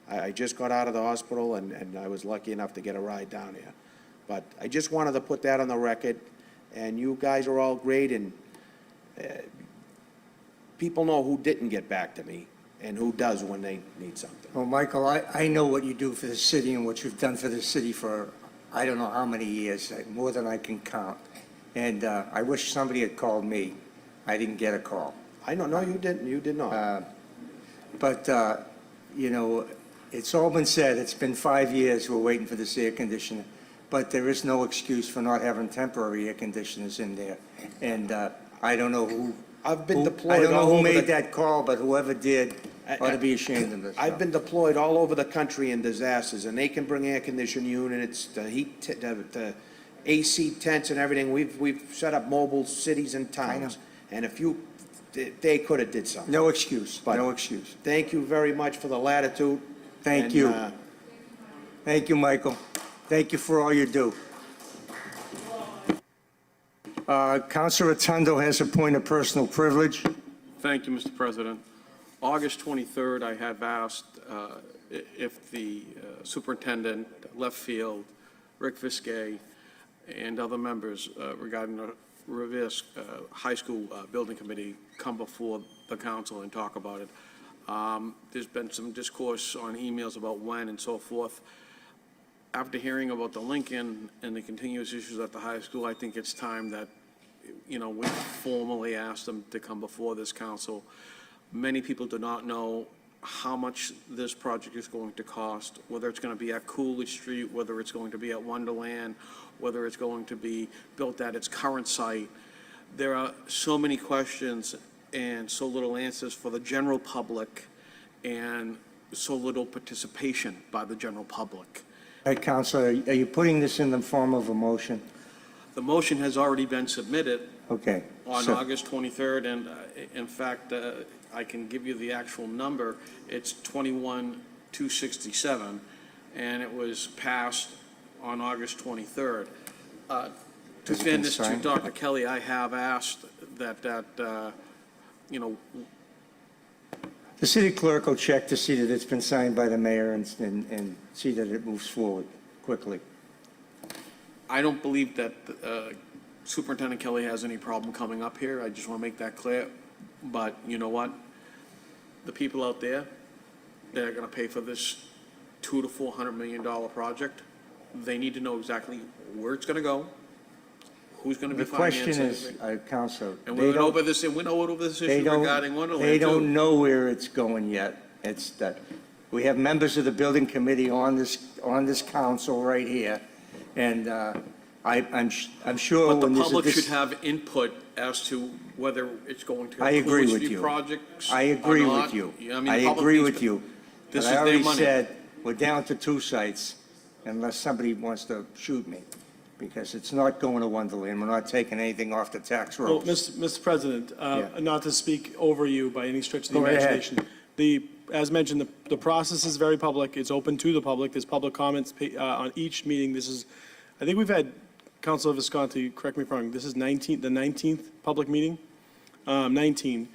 I just got out of the hospital, and I was lucky enough to get a ride down here. But I just wanted to put that on the record, and you guys are all great, and people know who didn't get back to me and who does when they need something. Well, Michael, I know what you do for the city and what you've done for the city for, I don't know how many years, more than I can count. And I wish somebody had called me. I didn't get a call. I know, no, you didn't, you did not. But, you know, it's all been said, it's been 5 years we're waiting for this air conditioner, but there is no excuse for not having temporary air conditioners in there. And I don't know who. I've been I deployed don't know all who over made the, that call, but whoever did ought to be ashamed of themselves. I've been deployed all over the country in disasters, and they can bring air conditioning units, the heat, the AC tents and everything. We've set up mobile cities and towns. And if they could have did something. No excuse, But no excuse. Thank you very much for the latitude. Thank and, you. Thank you, Michael. Thank you for all you do. Councilor Rotundo has a point of personal privilege. Thank you, Mr. President. August 23rd, I have asked if the superintendent, left field, Rick Viscay, and other members regarding the Revere High School Building Committee come before the council and talk about it. There's been some discourse on emails about when and so forth. After hearing about the Lincoln and the continuous issues at the high school, I think it's time that, you know, we formally ask them to come before this council. Many people do not know how much this project is going to cost, whether it's going to be at Coolidge Street, whether it's going to be at Wonderland, whether it's going to be built at its current site. There are so many questions and so little answers for the general public and so little participation by the general public. All right, Councilor, are you putting this in the form of a motion? The motion has already been submitted Okay. on so- August 23rd, and in fact, I can give you the actual number. It's 21,267, and it was passed on August 23rd. To Has it been fairness to signed? Dr. Kelly, I have asked that, you know, The city clerk will check to see that it's been signed by the mayor and see that it moves forward quickly. I don't believe that Superintendent Kelly has any problem coming up here. I just want to make that clear. But you know what? The people out there that are going to pay for this $200 to $400 million project, they need to know exactly where it's going to go, who's going to be The question financing. is, Councilor, And they we went don't, over this, and we know over this they issue regarding don't, Wonderland they too. don't know where it's going yet. It's that, we have members of the building committee on this council right here, and I'm sure But the when there's a public should have input as to whether it's going to. I agree Coolidge with Street you. projects I agree or with not. you. I mean, I the public agree needs with to- you. This But is I their already money. said, we're down to 2 sites, unless somebody wants to shoot me, because it's not going to Wonderland. We're not taking anything off the tax Well, rolls. Mr. President, Yeah. not to speak over you by any stretch of the Go ahead. imagination. As mentioned, the process is very public. It's open to the public. There's public comments on each meeting. I think we've had, Councilor Visconti, correct me if I'm wrong, this is the 19th public meeting? 19.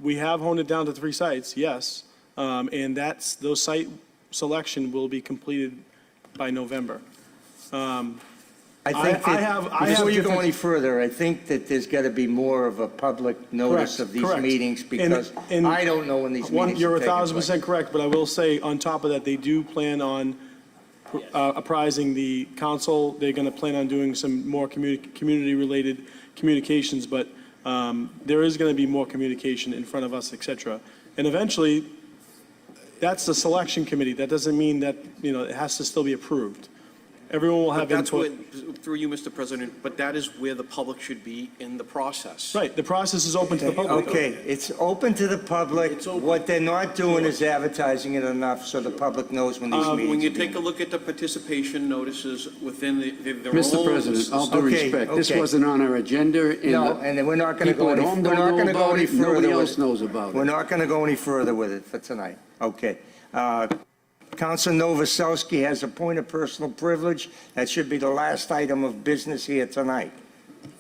We have honed it down to 3 sites, yes. And those site selection will be completed by November. I think I have before you go different- any further, I think that there's got to be more of a public notice Correct, of these correct. meetings, because And I don't know when these meetings You're are taking place. 1,000% correct, but I will say, on top of that, they do plan on apprising the council. They're going to plan on doing some more community-related communications, but there is going to be more communication in front of us, et cetera. And eventually, that's the selection committee. That doesn't mean that, it has to still be approved. Everyone will But have that's input. what, through you, Mr. President, but that is where the public should be in the process. Right, the process is open to the public. Okay, it's open to the public. What they're not doing is advertising it enough so the public knows when these meetings When you are being. take a look at the participation notices within the roles. Mr. President, all due Okay, respect, this okay. wasn't on our agenda. and No, and then we're not going to people go at any, home we're don't not know going to go about any it. further Nobody with else it. knows about We're it. not going to go any further with it for tonight. Okay. Council Novoselsky has a point of personal privilege. That should be the last item of business here tonight.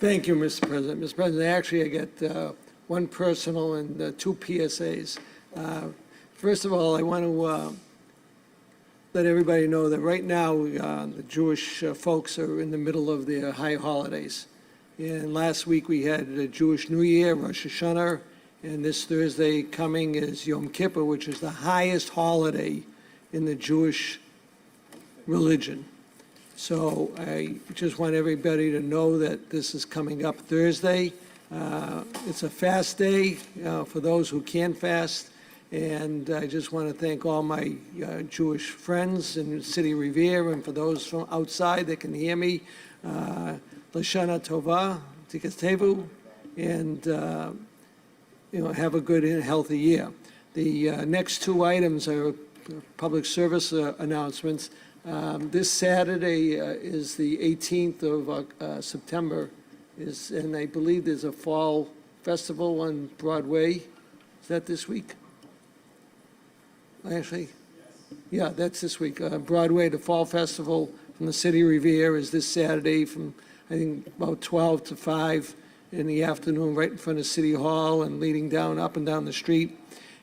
Thank you, Mr. President. Mr. President, actually, I get one personal and two PSAs. First of all, I want to let everybody know that right now, the Jewish folks are in the middle of their high holidays. And last week, we had the Jewish New Year, Rosh Hashanah, and this Thursday coming is Yom Kippur, which is the highest holiday in the Jewish religion. So I just want everybody to know that this is coming up Thursday. It's a fast day for those who can fast. And I just want to thank all my Jewish friends in the city of Revere, and for those from outside that can hear me, Lashana Tova, Tikas Tevu, and have a good and healthy year. The next two items are public service announcements. This Saturday is the 18th of September, and I believe there's a fall festival on Broadway. Is that this week? Actually, yeah, that's this week. Broadway, the Fall Festival from the City of Revere is this Saturday from, I think, about 12 to 5 in the afternoon, right in front of City Hall and leading down, up and down the street.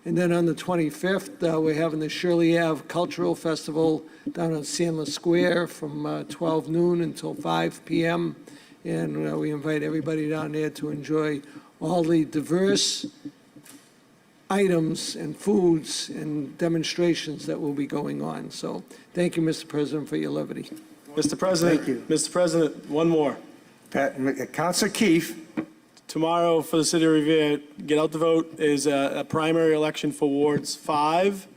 And then on the 25th, we're having the Shirley Ave Cultural Festival down on Sandler Square from 12 noon until 5 p.m. And we invite everybody down there to enjoy all the diverse items and foods and demonstrations that will be going on. So thank you, Mr. President, for your levity. Mr. President. Thank you. Mr. President, one more. Council Keefe. Tomorrow for the city of Revere, get out the vote, is a primary election for Wards 5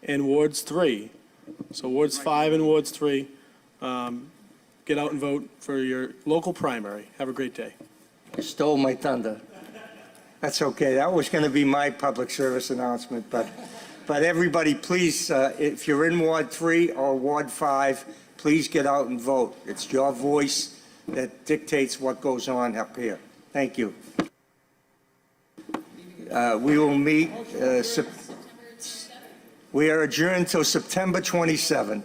and Wards 3. So Wards 5 and Wards 3, get out and vote for your local primary. Have a great day. You stole my thunder. That's okay. That was going to be my public service announcement, but everybody, please, if you're in Ward 3 or Ward 5, please get out and vote. It's your voice that dictates what goes on up here. Thank you. We will meet, we are adjourned till September 27th.